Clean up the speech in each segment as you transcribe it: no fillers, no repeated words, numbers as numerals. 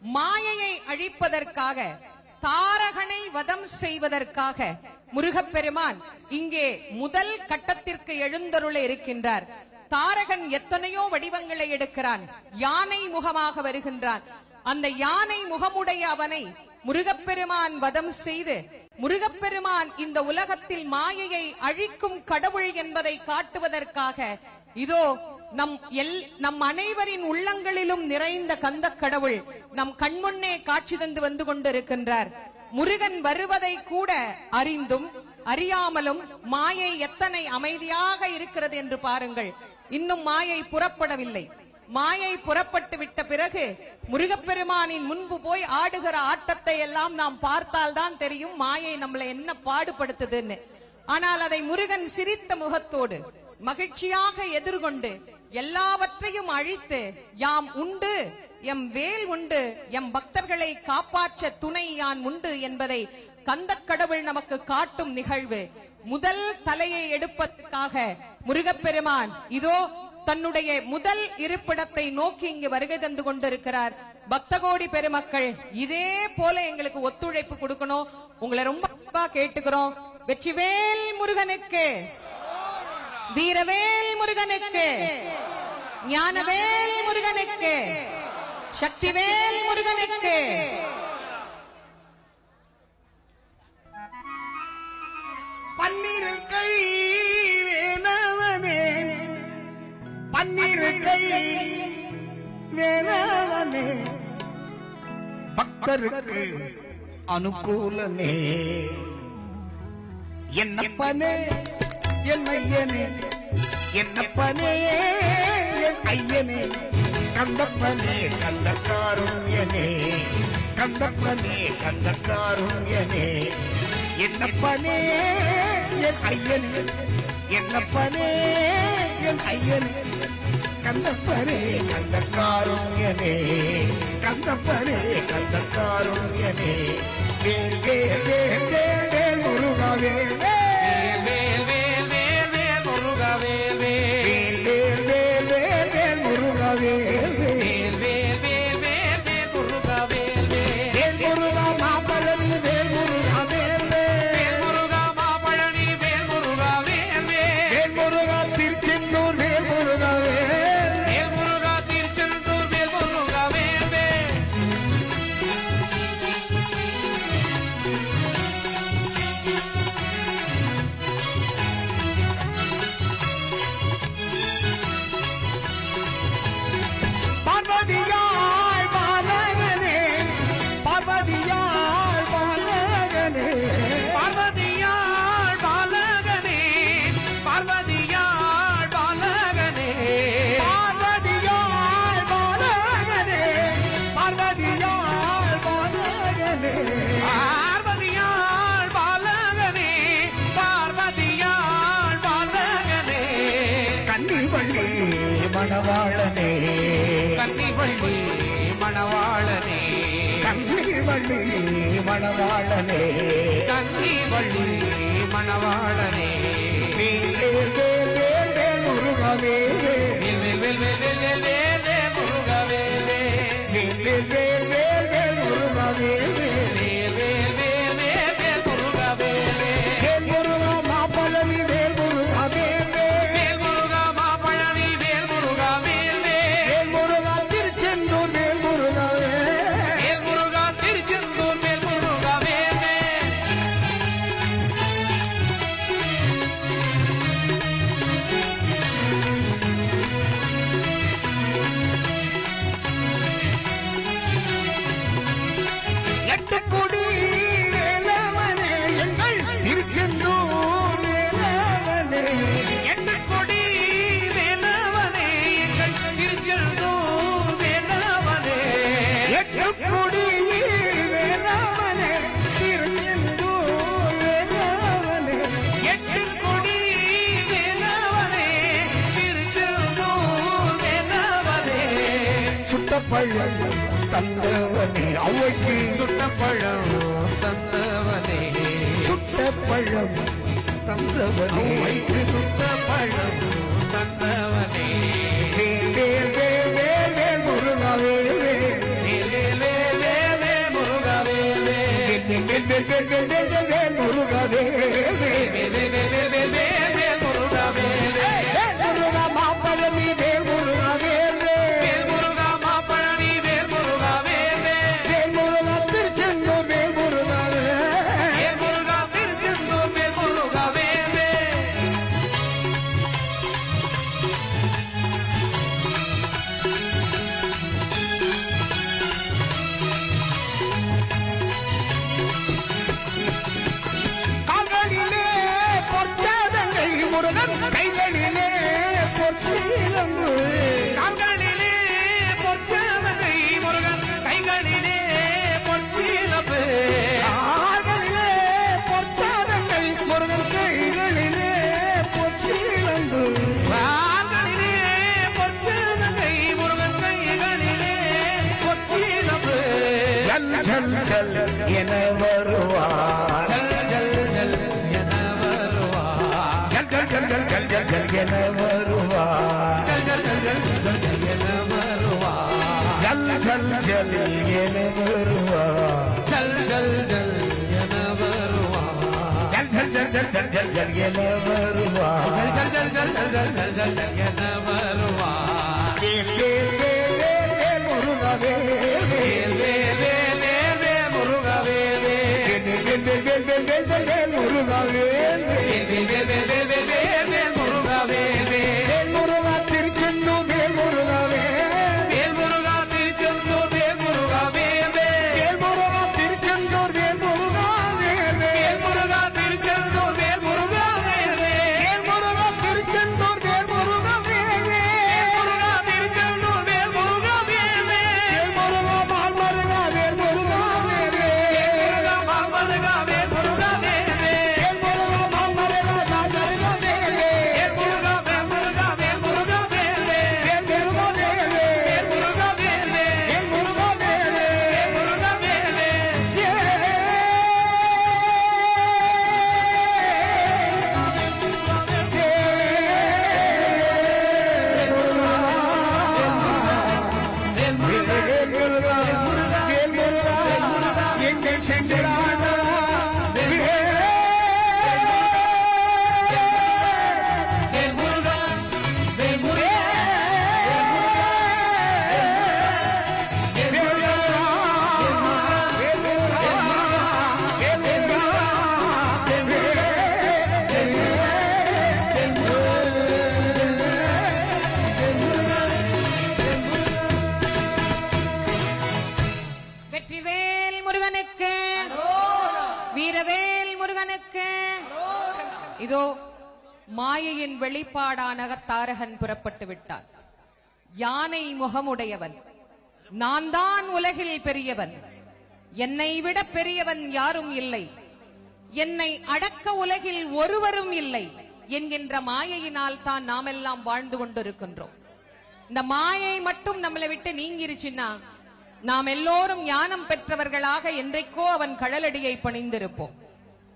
மாயையை அழிப்பதற்காக, தாரகனை வதம் செய்வதற்காக முருகப்பெருமான் இங்கே முதல் கட்டத்திற்கு எழுந்தருள இருக்கின்றார். தாரகன் எத்தனையோ வடிவங்களை எடுக்கிறான். யானை முகமாக வருகின்றான். அந்த யானை முகமுடைய அவனை முருகப்பெருமான் வதம் செய்து, முருகப்பெருமான் இந்த உலகத்தில் மாயையை அழிக்கும் கடவுள் என்பதை காட்டுவதற்காக இதோ நம் அனைவரின் உள்ளங்களிலும் நிறைந்த கந்த கடவுள் நம் கண்முன்னே காட்சி தந்து வந்து கொண்டிருக்கின்றார். முருகன் வருவதை கூட அறிந்தும் அறியாமலும் மாயை எத்தனை அமைதியாக இருக்கிறது என்று பாருங்கள். இன்னும் மாயை புறப்படவில்லை. மாயை புறப்பட்டு விட்ட பிறகு முருகப்பெருமானின் முன்பு போய் ஆடுகிற ஆட்டத்தை எல்லாம் நாம் பார்த்தால்தான் தெரியும் மாயை நம்மளை என்ன பாடுபடுத்துதுன்னு. ஆனால் அதை முருகன் சிரித்த முகத்தோடு மகிழ்ச்சியாக எதிர்கொண்டு எல்லாவற்றையும் அழித்து, யாம் உண்டு, எம் வேல் உண்டு, எம் பக்தர்களை காப்பாற்ற துணை யான் உண்டு என்பதை கந்த கடவுள் நமக்கு காட்டும் நிகழ்வு. முதல் தலையை எடுப்பதற்காக முருகப்பெருமான் இதோ தன்னுடைய முதல் இருப்பிடத்தை நோக்கி இங்கு வருகை தந்து கொண்டிருக்கிறார். பக்தகோடி பெருமக்கள் இதே போல எங்களுக்கு ஒத்துழைப்பு கொடுக்கணும். உங்களை ரொம்ப கேட்டுக்கிறோம். வெற்றிவேல் முருகனுக்கு, வீரவேல் முருகனுக்கு, ஞானவேல் முருகனுக்கு, சக்திவேல் முருகனுக்கு. பன்னிரு கை வேலவனே, பன்னிரு கை வேலவனே, பக்தருக்கு அனுகூலனே, என்னப்பனே என் ஐயனே, என்னப்பனே என் ஐயனே, கந்தப்பனே கந்தக்காருண்யனே, கந்தப்பனே கந்தக்காருண்யனே, என்னப்பனே என் ஐயனே, என்னப்பனே என் ஐயனே, கந்தப்பனே கந்தக்காருண்யனே, கந்தப்பனே கந்தக்காருண்யனே, வேல் வேல் வேல் வேல் வேல் முருகா வேல் வேல் வேல் வேல் வேல் வேல் முருகா வேல் வேல் வேல் வேல் வேல் வேல் முருகா வேல் வேல் வேல் வேல் வேல் வேல் முருகா வேல் வேல் வேல் முருகா மாபழனி வேல் முருகா வேல் வேல் முருகா மாபழனி வேல் முருகா வேல் வேல் முருகா திருச்செந்தூர் வேல் முருகா வேல் முருகா திருச்செந்தூர் வேல் முருகா வேல் வேல். பார்வதியாள் பாலகனே, பார்வதியாள் பாலகனே, பார்வதியாள் பாலகனே, பார்வதியாள் பாலகனே, பார்வதியாள் பாலகனே, பார்வதியாள் பாலகனே, பார்வதியாள் பாலகனே, பார்வதியாள் பாலகனே, கன்னிவள்ளி மணவாளனே, கன்னிவள்ளி மணவாளனே, கன்னிவள்ளி மணவாளனே, கன்னிவள்ளி மணவாளனே, வேல் வேல் வேல் வேல் வேல் முருகா வேல் வேல் வேல் வேல் வேல் வேல் வேல் முருகா வேல் வேல் வேல் வேல் வேல் வேல் முருகா வேல் வேல் வேல் வேல் வேல் வேல் முருகா வேல் வேல் முருகா மாபழனி வேல் முருகா வேல் வேல் முருகா மாபழனி வேல் முருகா வேல் வேல் முருகா திருச்செந்தூர் வேல் முருகா வேல் முருகா திருச்செந்தூர் வேல் முருகா வேல் வேல். எட்டுக்குடி வேலவனே எங்கள் திருச்செந்தூர் வேலவனே, எட்டுக்குடி வேலவனே எங்கள் திருச்செந்தூர் வேலவனே, எட்டுக்குடி வேலவனே திருச்செந்தூர் வேலவனே, எட்டுக்குடி வேலவனே திருச்செந்தூர் வேலவனே, சுட்டப்பழம் தந்தவனே, அவைக்கு சுட்டப்பழம் தந்தவனே, சுட்டப்பழம் தந்தவனே, அவைக்கு சுட்டப்பழம் தந்தவனே, வேல் வேல் வேல் வேல் வேல் முருகா வேல் வேல் வேல் வேல் முருகவே முருகவே முருகா மாப்பழனி வேல் முருகவே முருகா மாப்பழனி வேல் முருகவே முருகா திருச்செந்தூர் வேல் முருகவே முருகா திருச்செந்தூர் வேல் முருகவே முருகன் கைகளிலே பொற்சீலம்பு கால்களிலே பொற்சேவகை முருகன் கைகளிலே பொற்சீலம்பு கால்களிலே பொற்சாதங்கள் முருகன் கைகளிலே பொற்சீலம்பு கால்களிலே பொற்சேவகை முருகன் கைகளிலே பொற்சீலம்பு ஜல் ஜல் ஜல் என வருவார் என வருவார் ஜல் ஜல் ஜல் என வருவார் ஜல் ஜல் ஜல் என வருவார் ஜல் ஜல் ஜல் ஜல் ஜல் ஜல் என வருவார் ஜல் ஜல் ஜல் ஜல் ஜல் ஜல் ஜல் என வருவார் முருகவே முருகவே முருகவே முருகா திருச்செந்தூர் வேல் முருகவே முருகா திருச்செந்தூர் வேல் முருகவே முருகா திருச்செந்தூர் வேல் முருகவே முருகா திருச்செந்தூர் வேல் முருகவே முருகா திருச்செந்தூர் வேல் முருகவே முருகா திருச்செந்தூர் வேல் முருகவே முருகா மால்மருகா வேல் முருகவே முருகா மால்மருகா வேல் முருகவே முருகா மால்மருகா சாஜருகவே வீரவேல் முருகனுக்கு. இதோ மாயையின் வெளிப்பாடான தாரகன் புறப்பட்டு விட்டான். யானை முகமுடையவன், நான் தான் உலகில் பெரியவன், என்னை விட பெரியவன் யாரும் இல்லை, என்னை அடக்க உலகில் ஒருவரும் இல்லை என்கின்ற மாயையினால் தான் நாமெல்லாம் வாழ்ந்து கொண்டிருக்கின்றோம். இந்த மாயை மட்டும் நம்மளை விட்டு நீங்கிருச்சுன்னா நாம் எல்லோரும் ஞானம் பெற்றவர்களாக என்றைக்கோ அவன் கடலடியை பணிந்திருப்போம்.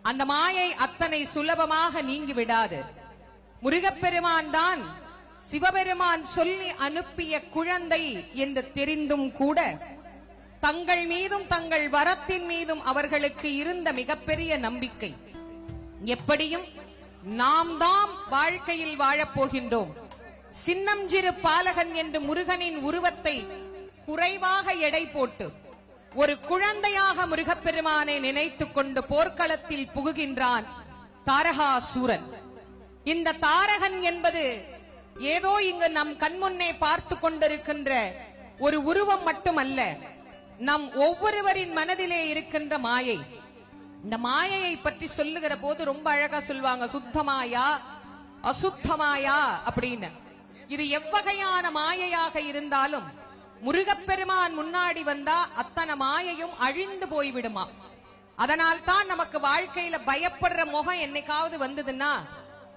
அந்த மாயை அத்தனை சுலபமாக நீங்கி விடாது. முருகப்பெருமான் தான் சிவபெருமான் சொல்லி அனுப்பிய குழந்தை என்று தெரிந்தும் கூட தங்கள் மீதும் தங்கள் வரத்தின் மீதும் அவர்களுக்கு இருந்த மிகப்பெரிய நம்பிக்கை, எப்படியும் நாம் தாம் வாழ்க்கையில் வாழப்போகின்றோம், சின்னஞ்சிறு பாலகன் என்று முருகனின் உருவத்தை குறைவாக எடை போட்டு ஒரு குழந்தையாக முருகப்பெருமானை நினைத்துக் கொண்டு போர்க்களத்தில் புகுகின்றான் தாரகாசூரன். இந்த தாரகன் என்பது ஏதோ இங்கு நம் கண்முன்னே பார்த்து கொண்டிருக்கின்ற ஒரு உருவம் மட்டுமல்ல, நம் ஒவ்வொருவரின் மனதிலே இருக்கின்ற மாயை. இந்த மாயையை பற்றி சொல்லுகிற போது ரொம்ப அழகா சொல்லுவாங்க, சுத்தமாயா அசுத்தமாயா அப்படின்னு. இது எவ்வகையான மாயையாக இருந்தாலும் முருகப்பெருமான் முன்னாடி வந்தா அத்தனை மாயையும் அழிந்து போய்விடுமா. அதனால் தான் நமக்கு வாழ்க்கையில பயப்படுற முகம் என்னைக்காவது வந்ததுன்னா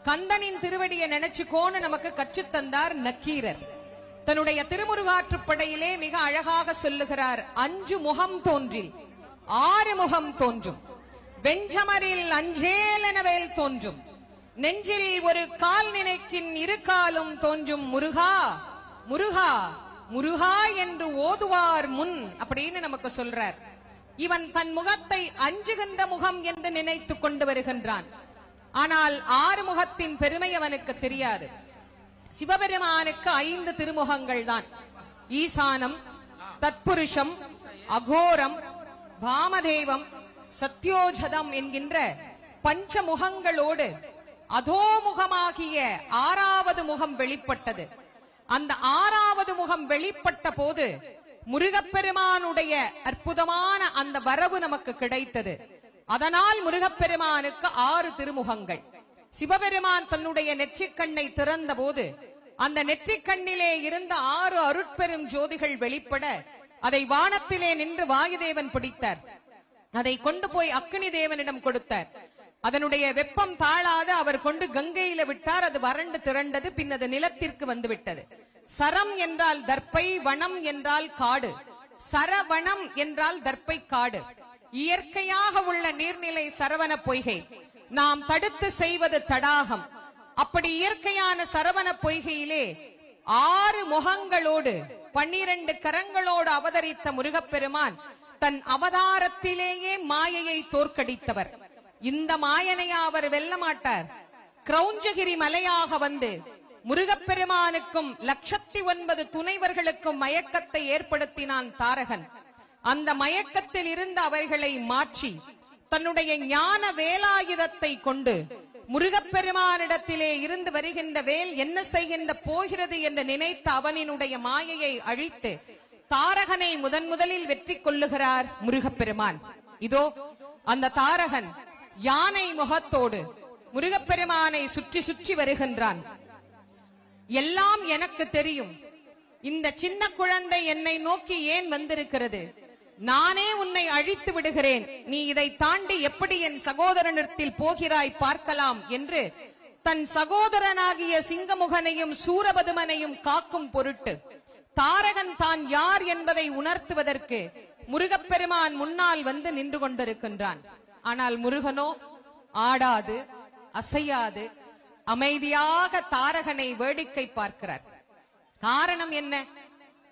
கந்தனின் திருவடியை நினைச்சுக்கோன்னு நமக்கு கற்றுத்தந்தார் நக்கீரர். தன்னுடைய திருமுருகாற்றுப்படையிலே மிக அழகாக சொல்லுகிறார், 5 முகம் தோன்றில் 6 முகம் தோன்றும், வெஞ்சமரில் அஞ்சேலனவேல் தோன்றும், நெஞ்சில் ஒரு கால் நினைக்கின் 2 காலும் தோன்றும், முருகா முருகா முருகா என்று ஓதுவார் முன் அப்படின்னு நமக்கு சொல்றார். இவன் தன் முகத்தை அஞ்சுகின்ற முகம் என்று நினைத்துக் கொண்டு வருகின்றான். ஆனால் ஆறுமுகத்தின் பெருமை அவனுக்கு தெரியாது. சிவபெருமானுக்கு 5 திருமுகங்கள் தான். ஈசானம், தத்புருஷம், அகோரம், பாமதேவம், சத்யோஜதம் என்கின்ற பஞ்சமுகங்களோடு அதோமுகமாகிய 6வது முகம் வெளிப்பட்டது. அந்த 6வது முகம் வெளிப்பட்ட போது முருகப்பெருமானுடைய அற்புதமான அந்த வரவு நமக்கு கிடைத்தது. அதனால் முருகப்பெருமானுக்கு 6 திருமுகங்கள். சிவபெருமான் தன்னுடைய நெற்றிக்கண்ணை திறந்த போது அந்த நெற்றிக்கண்ணிலே இருந்த 6 அருட்பெரும் ஜோதிகள் வெளிப்பட அதை வானத்திலே நின்று வாயுதேவன் பிடித்தார். அதை கொண்டு போய் அக்னி தேவனிடம் கொடுத்தார். அதனுடைய வெப்பம் தாழாது அவர் கொண்டு கங்கையில விட்டார். அது வறண்டு திரண்டது. பின் அது நிலத்திற்கு வந்து விட்டது. சரம் என்றால் தர்ப்பை, வனம் என்றால் காடு. சரவணம் என்றால் தர்ப்பை காடு. இயற்கையாக உள்ள நீர்நிலை சரவண பொய்கை. நாம் தடுத்து செய்வது தடாகம். அப்படி இயற்கையான சரவண பொய்கையிலே 6 முகங்களோடு 12 கரங்களோடு அவதரித்த முருகப்பெருமான் தன் அவதாரத்திலேயே மாயையை தோற்கடித்தவர். இந்த மாயனையா அவர் வெல்ல மாட்டார். கிரௌஞ்சகிரி மலையாக வந்து முருகப்பெருமானுக்கும் 1,09 துணைவர்களுக்கும் மயக்கத்தை ஏற்படுத்தினான் தாரகன். அந்த மயக்கத்தில் இருந்து அவர்களை மாற்றி தன்னுடைய ஞான வேலாயுதத்தை கொண்டு முருகப்பெருமானிடத்திலே இருந்து வருகின்ற வேல் என்ன செய்கின்ற போகிறது என்று நினைத்த அவனினுடைய மாயையை அழித்து தாரகனை முதலில் வெற்றி கொள்ளுகிறார் முருகப்பெருமான். இதோ அந்த தாரகன் யானை முகத்தோடு முருகப்பெருமானை சுற்றி சுற்றி வருகின்றான். எல்லாம் எனக்கு தெரியும். இந்த சின்ன குழந்தை என்னை நோக்கி ஏன் வந்திருக்கிறது? நானே உன்னை அழித்து விடுகிறேன். நீ இதை தாண்டி எப்படி என் சகோதரனிடத்தில் போகிறாய் பார்க்கலாம் என்று தன் சகோதரனாகிய சிங்கமுகனையும் சூரபதுமனையும் காக்கும் பொருட்டு தாரகன் தான் யார் என்பதை உணர்த்துவதற்கு முருகப்பெருமான் முன்னால் வந்து நின்று கொண்டிருக்கின்றான். ஆனால் முருகனோ ஆடாது அசையாது அமைதியாக தாரகனை வேடிக்கை பார்க்கிறார். காரணம் என்ன?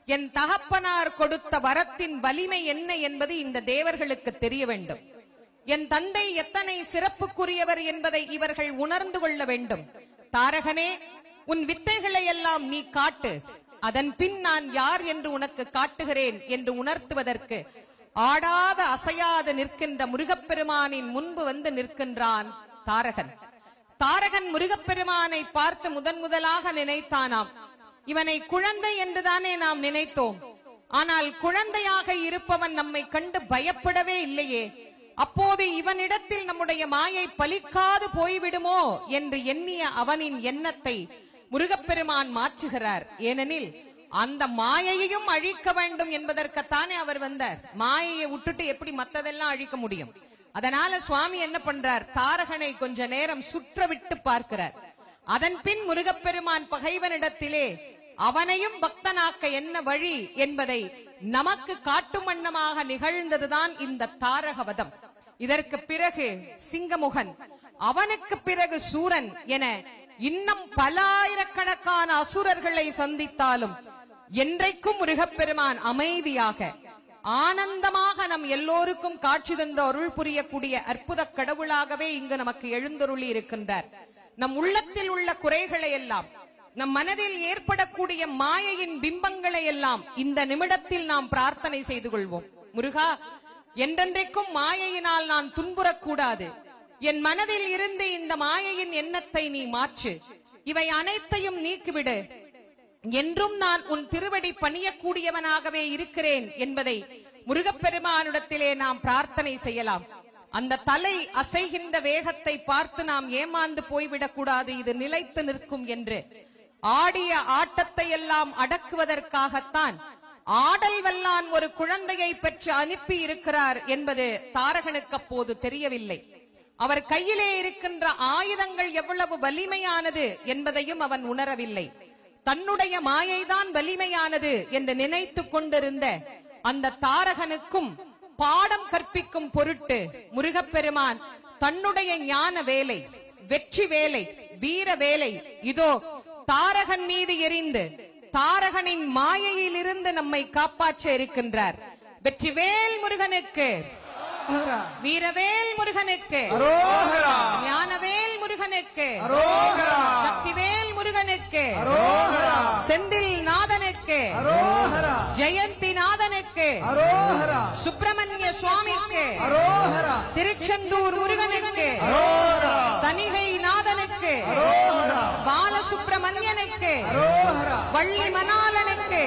என் தகப்பனார் கொடுத்த வரத்தின் வலிமை என்ன என்பது இந்த தேவர்களுக்கு தெரிய வேண்டும். என் தந்தை எத்தனை சிறப்புக்குரியவர் என்பதை இவர்கள் உணர்ந்து கொள்ள வேண்டும். தாரகனே, உன் வித்தைகளை எல்லாம் நீ காட்டு. அதன் பின் நான் யார் என்று உனக்கு காட்டுகிறேன் என்று உணர்த்துவதற்கு ஆடாத அசையாது நிற்கின்ற முருகப்பெருமானின் முன்பு வந்து நிற்கின்றான் தாரகன். தாரகன் முருகப்பெருமானை பார்த்து முதலாக நினைத்தானாம், இவனை குழந்தை என்றுதானே நாம் நினைத்தோம். ஆனால் குழந்தையாக இருப்பவன் நம்மை கண்டு பயப்படவே இல்லையே. அப்போது இவனிடத்தில் நம்முடைய மாயை பலிக்காது போய்விடுமோ என்று எண்ணிய அவனின் எண்ணத்தை முருகப்பெருமான் மாற்றுகிறார். ஏனெனில் அந்த மாயையையும் அழிக்க வேண்டும் என்பதற்குத்தானே அவர் வந்தார். மாயையை விட்டுட்டு எப்படி மத்ததெல்லாம் அழிக்க முடியும்? அதனால சுவாமி என்ன பண்றார்? தாரகனை கொஞ்ச நேரம் சுற்றவிட்டு பார்க்கிறார். அதன் பின் முருகப்பெருமான் பகைவனிடத்திலே அவனையும் பக்தனாக்க என்ன வழி என்பதை நமக்கு காட்டும் வண்ணமாக நிகழ்ந்ததுதான் இந்த தாரகவதம். இதற்கு பிறகு சிங்கமுகன், அவனுக்கு பிறகு சூரன் என இன்னும் பல ஆயிரக்கணக்கான அசுரர்களை சந்தித்தாலும் என்றைக்கும் முருகப்பெருமான் அமைதியாக ஆனந்தமாக நம் எல்லோருக்கும் காட்சி தந்த அருள் புரியக்கூடிய அற்புத கடவுளாகவே இங்கு நமக்கு எழுந்தருளி இருக்கின்றார். நம் உள்ளத்தில் உள்ள குறைகளை எல்லாம், நம் மனதில் ஏற்படக்கூடிய மாயையின் பிம்பங்களை எல்லாம் இந்த நிமிடத்தில் நாம் பிரார்த்தனை செய்து கொள்வோம். முருகா, என்றென்றைக்கும் மாயையினால் நான் துன்புறக்கூடாது. என் மனதில் இருந்து இந்த மாயையின் எண்ணத்தை நீ மாற்று. இவை அனைத்தையும் நீக்கிவிடு. என்றும் நான் உன் திருவடி பணியக்கூடியவனாகவே இருக்கிறேன் என்பதை முருகப்பெருமானிடத்திலே நாம் பிரார்த்தனை செய்யலாம். அந்த தலை அசைகின்ற வேகத்தை பார்த்து நாம் ஏமாந்து போய்விடக் கூடாது. இது நிலைத்து நிற்கும் என்று ஆடிய ஆட்டத்தை எல்லாம் அடக்குவதற்காகத்தான் ஆடல் வல்லான் ஒரு குழந்தையை பெற்று அனுப்பி இருக்கிறார் என்பது தாரகனுக்கு அப்போது தெரியவில்லை. அவர் கையிலே இருக்கின்ற ஆயுதங்கள் எவ்வளவு வலிமையானது என்பதையும் அவன் உணரவில்லை. தன்னுடைய மாயைதான் வலிமையானது என்று நினைத்துக் கொண்டிருந்த அந்த தாரகனுக்கும் பாடம் கற்பிக்கும் பொருட்டு முருகப்பெருமான் தன்னுடைய ஞான வேலை, வெற்றி வேலை, வீர வேலை இதோ தாரகன் மீது எரிந்து தாரகனின் மாயையில் இருந்து நம்மை காப்பாற்ற இருக்கின்றார். வெற்றிவேல் முருகனுக்கு, வீரவேல் முருகனுக்கு, ஞானவேல் முருகனுக்கு, சக்திவேல் முருகனுக்கு, செந்தில் நாதனுக்கு, ஜெயந்தி நாதனுக்கு, சுப்பிரமணிய சுவாமிக்கு, திருச்செந்தூர் முருகனுக்கு, தணிகை நாதனுக்கு, பாலசுப்பிரமணியனுக்கு, வள்ளி மணாலனுக்கு,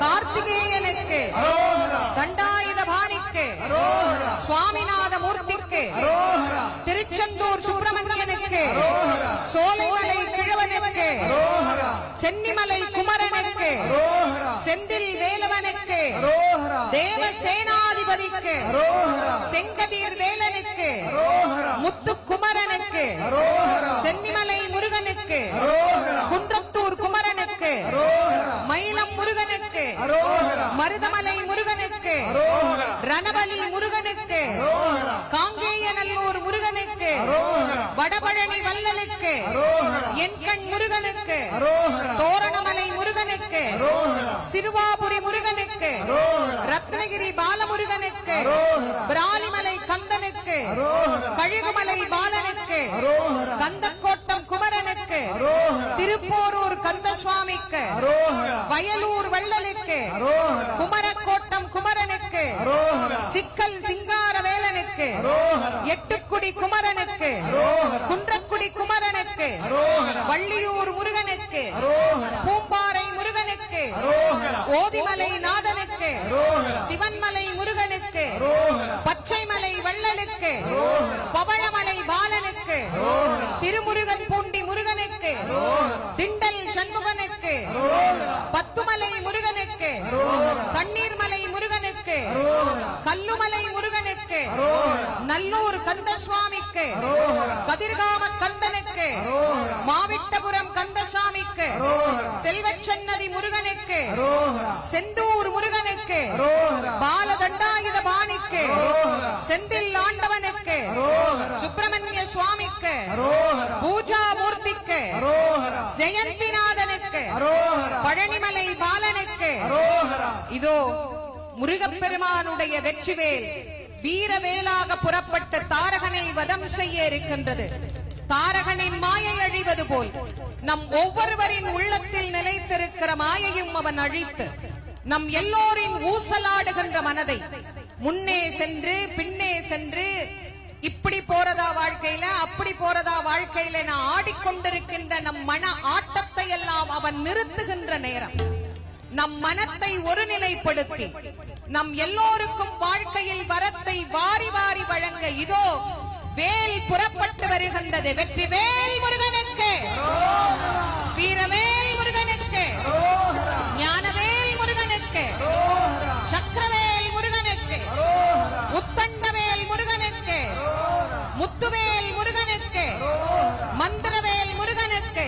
கார்த்திகேயனுக்கு, தண்டாயுதபாணிக்கு, சுவாமிநாத மூர்த்திக்கு, திருச்செந்தூர் சுப்பிரமணியனுக்கு, சோலைமலை கிழவனுக்கு, சென்னிமலை குமரனுக்கு, செந்தில் வேலவனுக்கு, தேவசேனாதிபதிக்கு, செங்கதீர் வேலனுக்கு, முத்துக்குமரனுக்கு, சென்னிமலை முருகனுக்கு, குன்றத்தூர் குமரனுக்கு, மயிலம் முருகனுக்கு, மருதமலை முருகனுக்கு, ரணபலி முருகனுக்கு, காங்கேயநல்லூர் முருகனுக்கு, வடபழனி வல்லலுக்கு, என்கண் முருகனுக்கு, தோரணமலை முருகனுக்கு, சிறுவாபுரி முருகனுக்கு, ரத்னகிரி பாலமுருகனுக்கு, பிராலிமலை கந்தனுக்கு, கழுகுமலை பாலனுக்கு, கந்தக்கோட்டம் குமரனுக்கு, திருப்போரூர் கந்தசுவாமிக்கு, வயலூர் வள்ளலுக்கு, குமரக்கோட்டம் குமரனுக்கு, சிக்கல் சிங்கார வேலனுக்கு, எட்டுக்குடி குமரனுக்கு, குன்றக்குடி குமரனுக்கு, வள்ளியூர் முருகனுக்கு, பூம்பாறை முருகனுக்கு, ஓதிமலை நாதனுக்கு, சிவன்மலை முருகனுக்கு, பச்சைமலை வள்ளலுக்கு, பவளமலை பாலனுக்கு, திருமுருகன் பூண்டி முருகனுக்கு, திண்டல் சண்முகனுக்கு, பத்துமலை முருகனுக்கு, கண்ணீர்மலை முருகனுக்கு, கல்லுமலை முருகனுக்கு, நல்லூர் கந்தசுவாமிக்கு, கதிர்காம கந்தனுக்கு, மாவிட்டபுரம் கந்தசாமிக்கு, செல்வச்சன்னதி முருகனுக்கு, செந்தூர் முருகனுக்கு, பாலதண்டாயுத பாணிக்கு, செந்தில் ஆண்டவனுக்கு, சுப்பிரமணிய சுவாமிக்கு, பூஜா மூர்த்திக்கு, ஜெயந்திநாதனுக்கு, பழனிமலை பாலனுக்கு. இதோ முருகப்பெருமானுடைய வெற்றிவேல் வீரவேலாக புறப்பட்ட தாரகனை வதம் செய்ய இருக்கின்றது. தாரகனின் மாயை அழிவது போல் நம் ஒவ்வொருவரின் உள்ளத்தில் நிலைத்திருக்கிற மாயையும் அவன் அழித்து நம் எல்லோரின் ஊசலாடுகின்ற மனதை முன்னே சென்று பின்னே சென்று இப்படி போறதா வாழ்க்கையில அப்படி போறதா வாழ்க்கையில நான் ஆடிக்கொண்டிருக்கின்ற நம் மன ஆட்டத்தை எல்லாம் அவன் நிறுத்துகின்ற நேரம். நம் மனத்தை ஒருநிலைப்படுத்தி நம் எல்லோருக்கும் வாழ்க்கையில் வரத்தை வாரி வாரி வழங்க இதோ வேல் புறப்பட்டு வருகின்றது. வெற்றி வேல் முருகனுக்கு, வீரவேல் முருகனுக்கு, ஞானவேல் முருகனுக்கு, சக்கரவேல் முருகனுக்கு, உத்தண்டவேல் முருகனுக்கு, முத்துவேல் முருகனுக்கு, மந்திரவேல் முருகனுக்கு,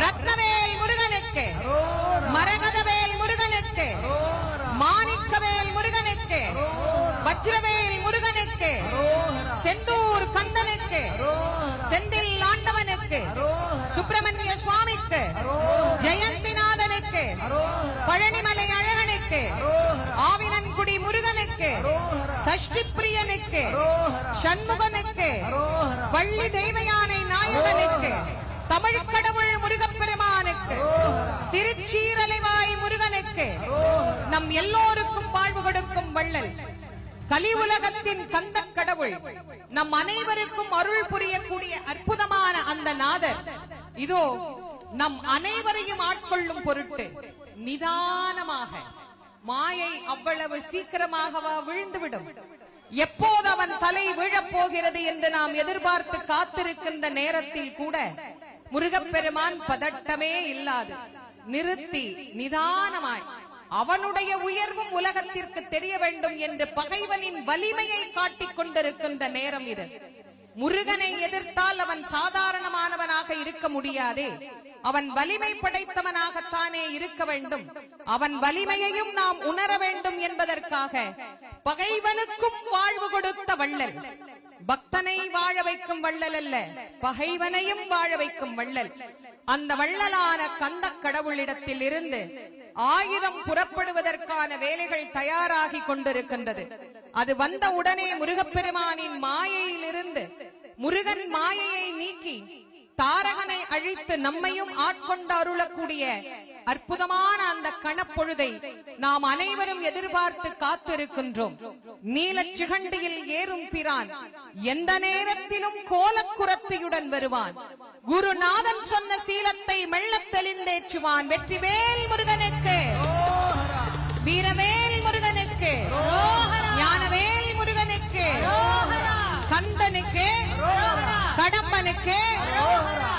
ரத்னவேல் முருகனுக்கு, மரகதவேல் முருகனுக்கு, மாணிக்கவேல் முருகனுக்கு, வஜ்ரவேல் முருகனுக்கு, செந்தூர் கந்தனுக்கு, செந்தில் ஆண்டவனுக்கு, சுப்பிரமணிய சுவாமிக்கு, ஜெயந்திநாதனுக்கு, பழனிமலை அழகனுக்கு, ஆவினன்குடி முருகனுக்கு, சஷ்டி பிரியனுக்கு, சண்முகனுக்கு, வள்ளி தெய்வயானை நாயகனுக்கு, தமிழ் கடவுள் முருகப்பெருமானுக்கு, திருச்சீரலைவாய் முருகனுக்கு, நம் எல்லோருக்கும் வாழ்வு கொடுக்கும் வள்ளல் கலி உலகத்தின் கந்த கடவுள் நம் அனைவருக்கும் அருள் புரியக்கூடிய அற்புதமான அந்த நாதர் இதோ நம் அனைவரையும் ஆட்கொள்ளும் பொருட்டு நிதானமாக, மாயை அவ்வளவு சீக்கிரமாகவா விழுந்துவிடும், எப்போது அவன் தலை விழப் போகிறது என்று நாம் எதிர்பார்த்து காத்திருக்கின்ற நேரத்தில் கூட முருகப்பெருமான் பதட்டமே இல்லாது நிறுத்தி நிதானமாய் அவனுடைய உயர்வும் உலகத்திற்கு தெரிய வேண்டும் என்று பகைவனின் வலிமையை காட்டிக் கொண்டிருக்கின்ற நேரம் இது. முருகனை எதிர்த்தால் அவன் சாதாரணமானவனாக இருக்க முடியாதே, அவன் வலிமை படைத்தவனாகத்தானே இருக்க வேண்டும். அவன் வலிமையையும் நாம் உணர வேண்டும் என்பதற்காக பகைவனுக்கும் வாழ்வு கொடுத்த வள்ளல், பக்தனை வாழ வைக்கும் வள்ளல் அல்ல, பகைவனையும் வாழ வைக்கும் வள்ளல். அந்த வள்ளலான கந்த கடவுளிடத்தில் இருந்து ஆயுதம் புறப்படுவதற்கான வேலைகள் தயாராகி கொண்டிருக்கின்றது. அது வந்த உடனே முருகப்பெருமானின் மாயையிலிருந்து முருகன் மாயையை நீக்கி தாரகனை அழித்து நம்மையும் ஆட்கொண்டு அருளக்கூடிய அற்புதமான அந்த கணப்பொழுதை நாம் அனைவரும் எதிர்பார்த்து காத்திருக்கின்றோம். நீலச் சிகண்டியில் ஏறும் பிரான் எந்த நேரத்திலும் கோலக்குரத்தியுடன் வருவான். குருநாதன் சொன்ன சீலத்தை மெல்லத் தெளிந்தேற்றுவான். வெற்றிவேல் முருகனுக்கு, வீரவேல் முருகனுக்கு, ஞானவேல் முருகனுக்கு, கந்தனுக்கு, கடம்பனுக்கு,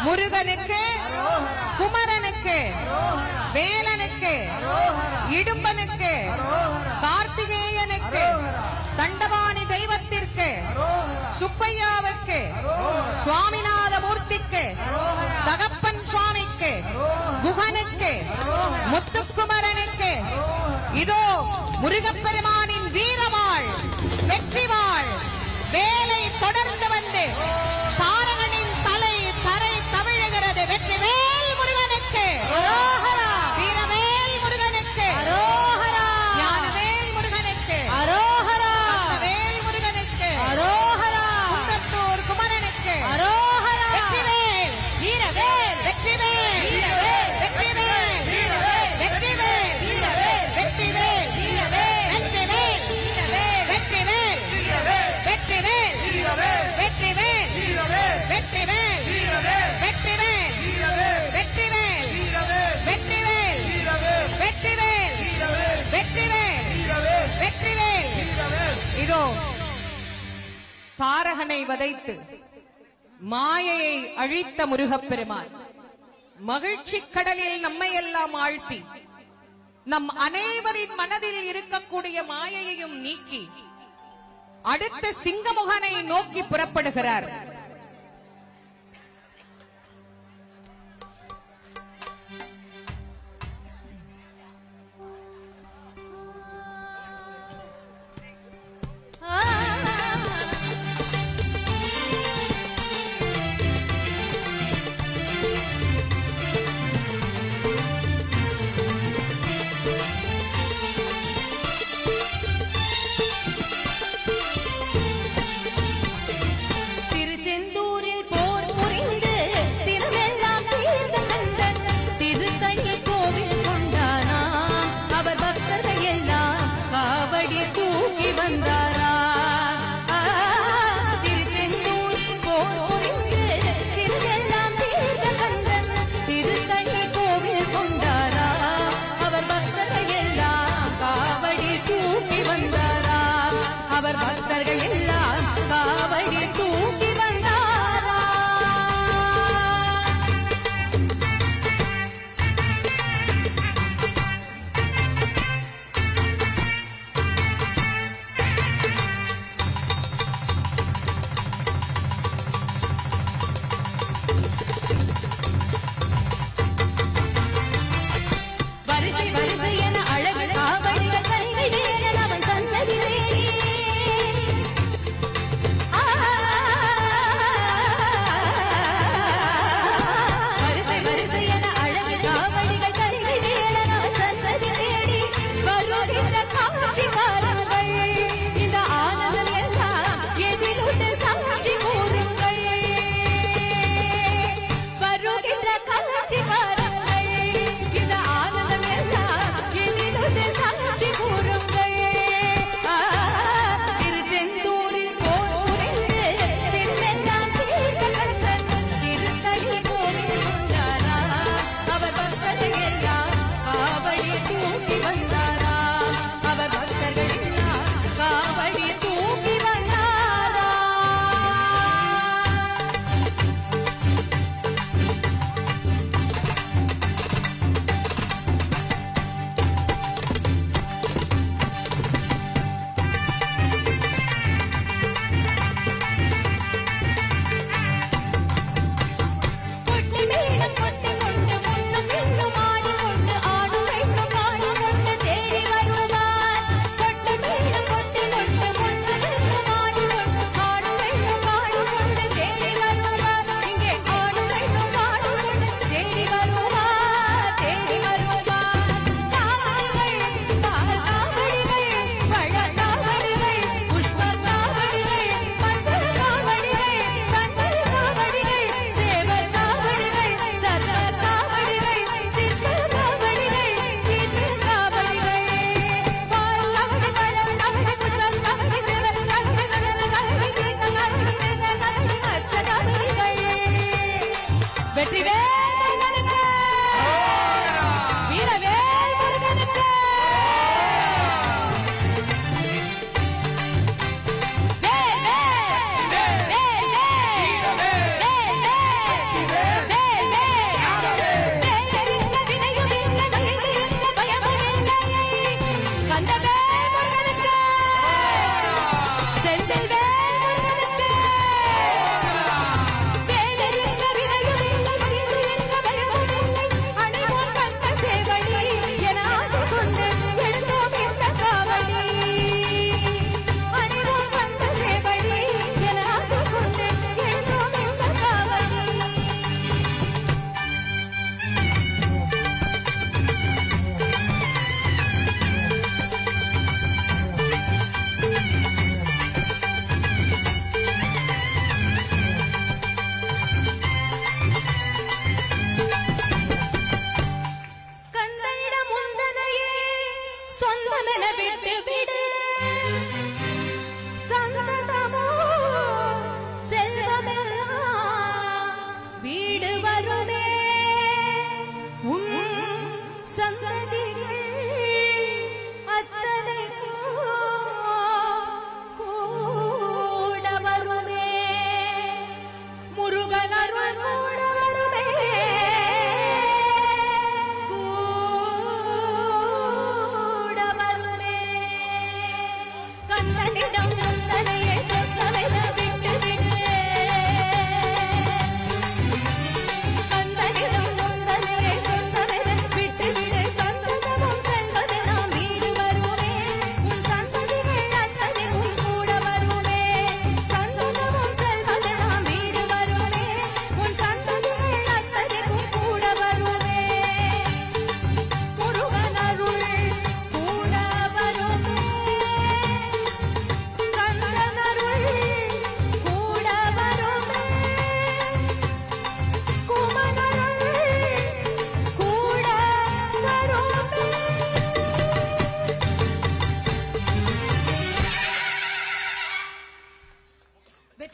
முருகனுக்கு, குமரனுக்கு, வேலனுக்கு, இடும்பனுக்கு, கார்த்திகேயனுக்கு, தண்டபாணி தெய்வத்திற்கு, சுப்பையாவுக்கு, சுவாமிநாத மூர்த்திக்கு, தகப்பன் சுவாமிக்கு, குகனுக்கு, முத்துக்குமரனுக்கு, இதோ முருகப்பெருமானின் வீரவாள், வெற்றிவாள், வேலை தொடர்ந்து வந்து தாரகனின் தலை தரை தவிழுகிறது. வெற்றிவேல் முருகனுக்கு, வீரவேல் முருகனுக்கு, ஞானவேல் முருகனுக்கு, வேல் முருகனுக்கு, குன்றத்தூர் குமரனுக்கு, வெற்றிவேல், வீரவேல், வெற்றிவேல், வெற்றிவேல், வெற்றிவேல், வெற்றிவேல், வெற்றிவேல், வெற்றிவேல், வெற்றிவேல், வெற்றிவேல், வெற்றிவேல், வெற்றிவேல், வெற்றிவேல், வெற்றிவேல். இதோ தாரகனை வதைத்து மாயையை அழித்த முருகப்பெருமான் மகிழ்ச்சி கடலில் நம்மை எல்லாம் ஆழ்த்தி நம் அனைவரின் மனதில் இருக்கக்கூடிய மாயையையும் நீக்கி அடுத்த சிங்கமுகனை நோக்கி புறப்படுகிறார்.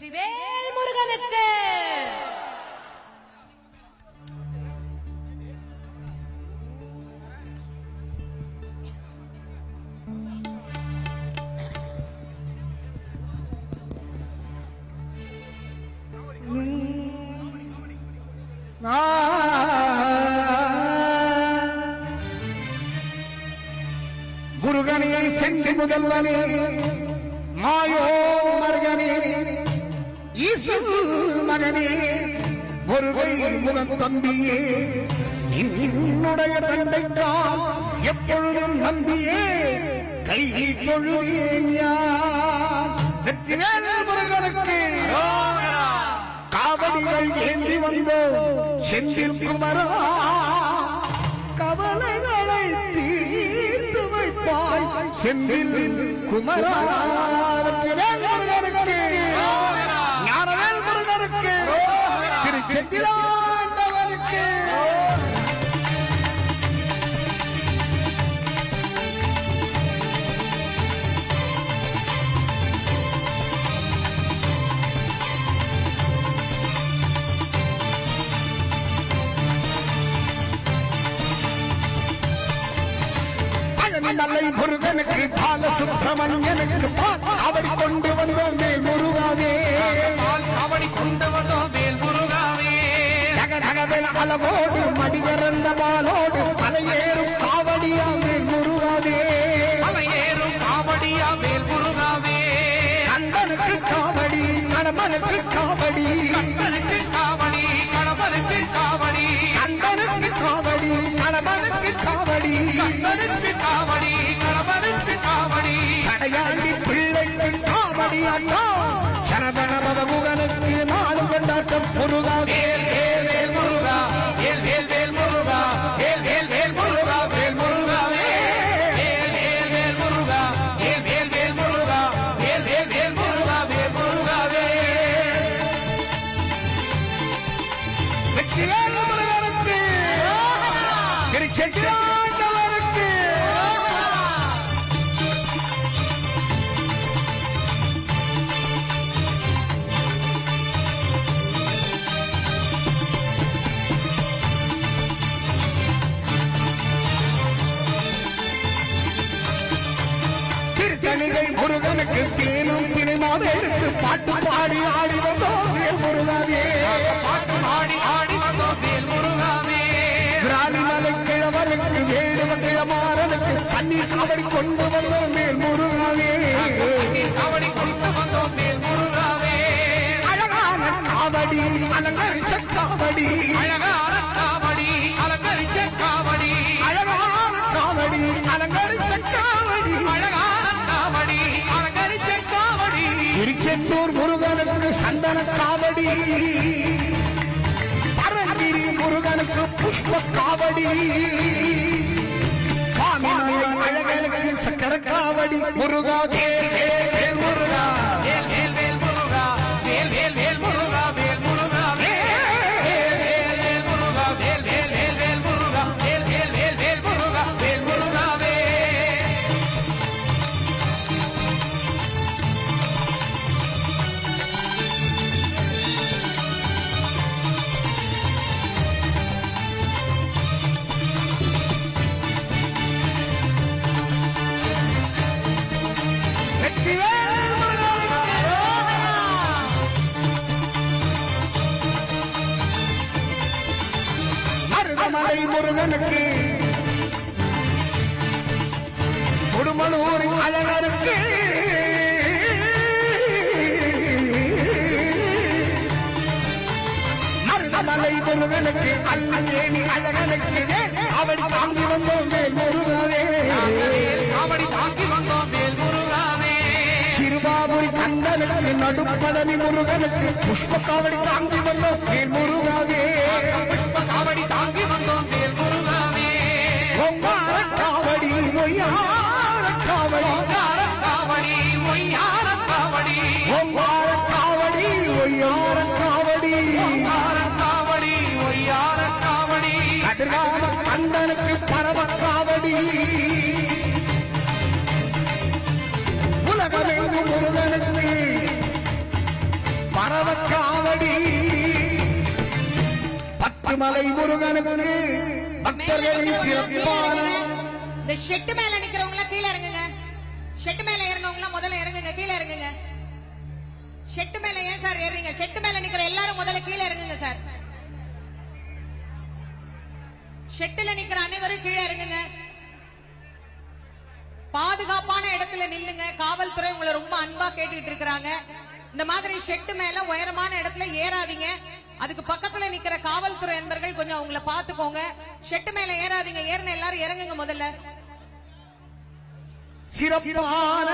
வெற்றிவேல் முருகனுக்கு. முருகனே சென்று முதல்வனே மாயோ மருகனே ஈசல் மகனே முருகை முகம் தம்பியே என்னுடைய தந்தைக்கால் எப்பொழுதும் நம்பியே கை தொழுவேன் யார். வெற்றிவேல் முருகனுக்கு காவடிகள் ஏந்தி வந்தோம் செந்தில் குமரா கவலைகளை தீர்த்து வைப்பாய் செந்தில் குமரா. வெற்றிவேல் முருகனுக்கு ஞானவேல் முருகனுக்கு திருச்செந்திலாண்டவனுக்கு நல்லை முருகனுக்கு பால சுப்பிரமணியனுக்கு அவடி கொண்டு வந்தோம் மேல் முருகாவே அவடி கொண்டு வந்தோம் மேல் முருகாவே நகநகவென அளவோடு மடிகரந்த மாலோடு மலையேறும் காவடியா மேல் முருகாவே மலையேறும் காவடியா மேல் முருகாவே கண்டனுக்கு காவடி கணவனுக்கு காவடி கண்ணனுக்கு காவடி கணவனுக்கு காவடி கண்டனுக்கு காவடி கணவனுக்கு காவடி கண்ணனுக்கு காவடி கணவனுக்கு காவடி சடையாண்டி பிள்ளைக்கு காவடி அண்ணா சரவண பவகுகனுக்கு நாடு கொண்டாட்டம் முருகாவே வேல் வேல் வேல் முருகா வேல் வேல் வேல் முருகா வேல் வேல் வேல் முருகா வேல் முருகாவே வேல் வேல் வேல் முருகா வேல் வேல் வேல் முருகா வேல் வேல் வேல் முருகா வேல் முருகாவே வெற்றிவேல் முருகனுக்கு திருச்செந்திலாண்டவனுக்கு திருத்தணிகை முருகனுக்கு தேனும் திரைமாவை எடுத்து பாட்டு பாடி ஆடி வந்தோம் மேல் முருகாவே பாட்டு ஆடி ஆடி வந்தோம் வேல் முருகாவே விராலிமலை கிழவனுக்கு வேடுவ கிழமாறனுக்கு தண்ணீர் காவடி கொண்டு வந்தோம் மேல் முருகாவே காவடி கொண்டு வந்தோம் மேல் முருகாவே அழகான காவடி அலங்கரிச்ச காவடி அழகான காவடி அலங்கரிச்ச காவடி அழகான காவடி அலங்கரிச்ச காவடி அழகான காவடி அலங்கரிச்ச காவடி திருச்செந்தூர் முருகனுக்கு சந்தன காவடி பரங்கிரி முருகனுக்கு புஷ்ப காவடி சுவாமிமலை அழகனுக்கு சக்கர காவடி முருகா வேல் வேல் வேல் முருகா வேல் வேல் வேல் முருகா வேல் வேல் வேல் முருகா வேல் முருகாவே வேல் வேல் வேல் முருகா வேல் வேல் வேல் வேல் முருகா வேல் வேல் வேல் வேல் முருகா வேல் முருகாவே வெற்றிவேல் முருகனுக்கு மருதமலை முருகனுக்கு கொடுமலூர் அழகருக்கு மருதமலை முருகனுக்கு அல்லேனி அழகனுக்கு அவடி தாங்கி வந்தோம் மேல் முருகவே காவடி தாங்கி வந்தோம் வேல் முருகாவே சிறுபாபுரி கந்தனுக்கு நடுப்பழனி முருகனுக்கு புஷ்ப காவடி தாங்கி வந்தோம் மேல் முருகாவே புஷ்ப காவடி தாங்கி வந்தோம் வேல் முருகாவே ஒவ்வார காவடி ஒய்யார காவடி காவடி ஒய்யார காவடி ஒவ்வார காவடி ஒய்யார காவடி காவடி ஒய்யார காவடி கதிர்காம கந்தனுக்கு பரம காவடி உலகமெங்கும் முருகனுக்கு பரவக்காவடி பத்துமலை முருகனுக்கு பக்தர்களின் சிறப்பான இந்த ஷெட்டு மேல நிக்கிறவங்க கீழே இறங்குங்க. ஷெட்டு மேல ஏறனவங்க முதல்ல இறங்குங்க, கீழே இறங்குங்க. ஷெட்டு மேல ஏன் சார் ஏறீங்க? ஷெட்டு மேல நிக்கிற எல்லாரும் முதல்ல கீழே இறங்குங்க சார். ஷெட்டுல நிக்கிற அனைவரும் கீழே இறங்குங்க. பாதுகாப்பான இடத்துல நில்லுங்க. காவல்துறை உங்களை ரொம்ப அன்பா கேட்டுக்கிட்டு இருக்காங்க. இந்த மாதிரி ஷெட்டு மேல உயரமான இடத்துல ஏறாதீங்க. அதுக்கு பக்கத்துல நிக்கிற காவல்துறை நண்பர்கள் கொஞ்சம் அவங்கள பாத்துக்கோங்க. ஷெட்டு மேல ஏறாதீங்க. ஏறின எல்லாரும் இறங்குங்க முதல்ல. சிறப்பான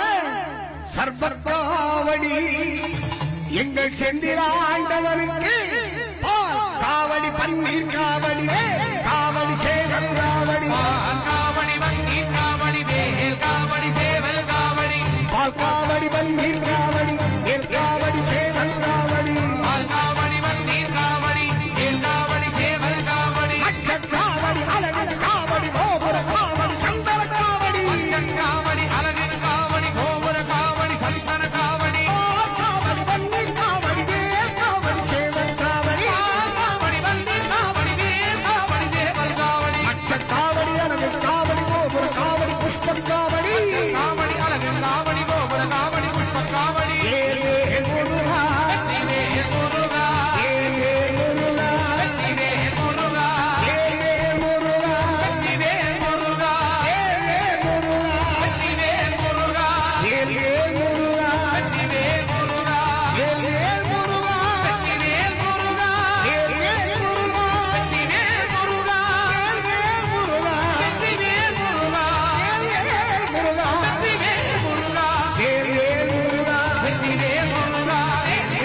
சர்வக்காவடி எங்கள் செந்திலாண்டவருக்கு காவடி பன்னீர் காவடி காவடி சேவல் காவடி காவடி வங்கீர் காவடி வேல் காவடி சேவல் காவடி பால் காவடி பன்னீர் காவடி வேல் காவடி சேவல் காவடி பால் காவடி வங்கீர் காவடி வேல் காவடி சேவல் காவடி காவடி அழகு காவடி கோபுர காவடி சந்தன காவடி காவடி அழகு காவடி கோபுர காவடி சந்தன காவடி காவடி பன்னீர் காவடி வேல் காவடி சேவல் காவடி காவடி வங்கீர் காவடி வேல் காவடி சேவல் காவடி காவடி அழகு காவடி கோபுர காவடி புஷ்பம் காவடி காவடி அழகு காவடி கோபுர காவடி புஷ்ப காவடி ஏல் முருகா வேல் முருகா ஏல் முருகா வேல் முருகா ஏல் முருகா வேல் முருகா ஏல் முருகா வேல் முருகா ஏல் முருகா வேல் முருகா ஏல் முருகா வேல் முருகா ஏல் முருகா வேல் முருகா ஏல் முருகா வேல் முருகா முருகா வேல் முருகா ஏல் முருகா வெற்றி வேல் முருகா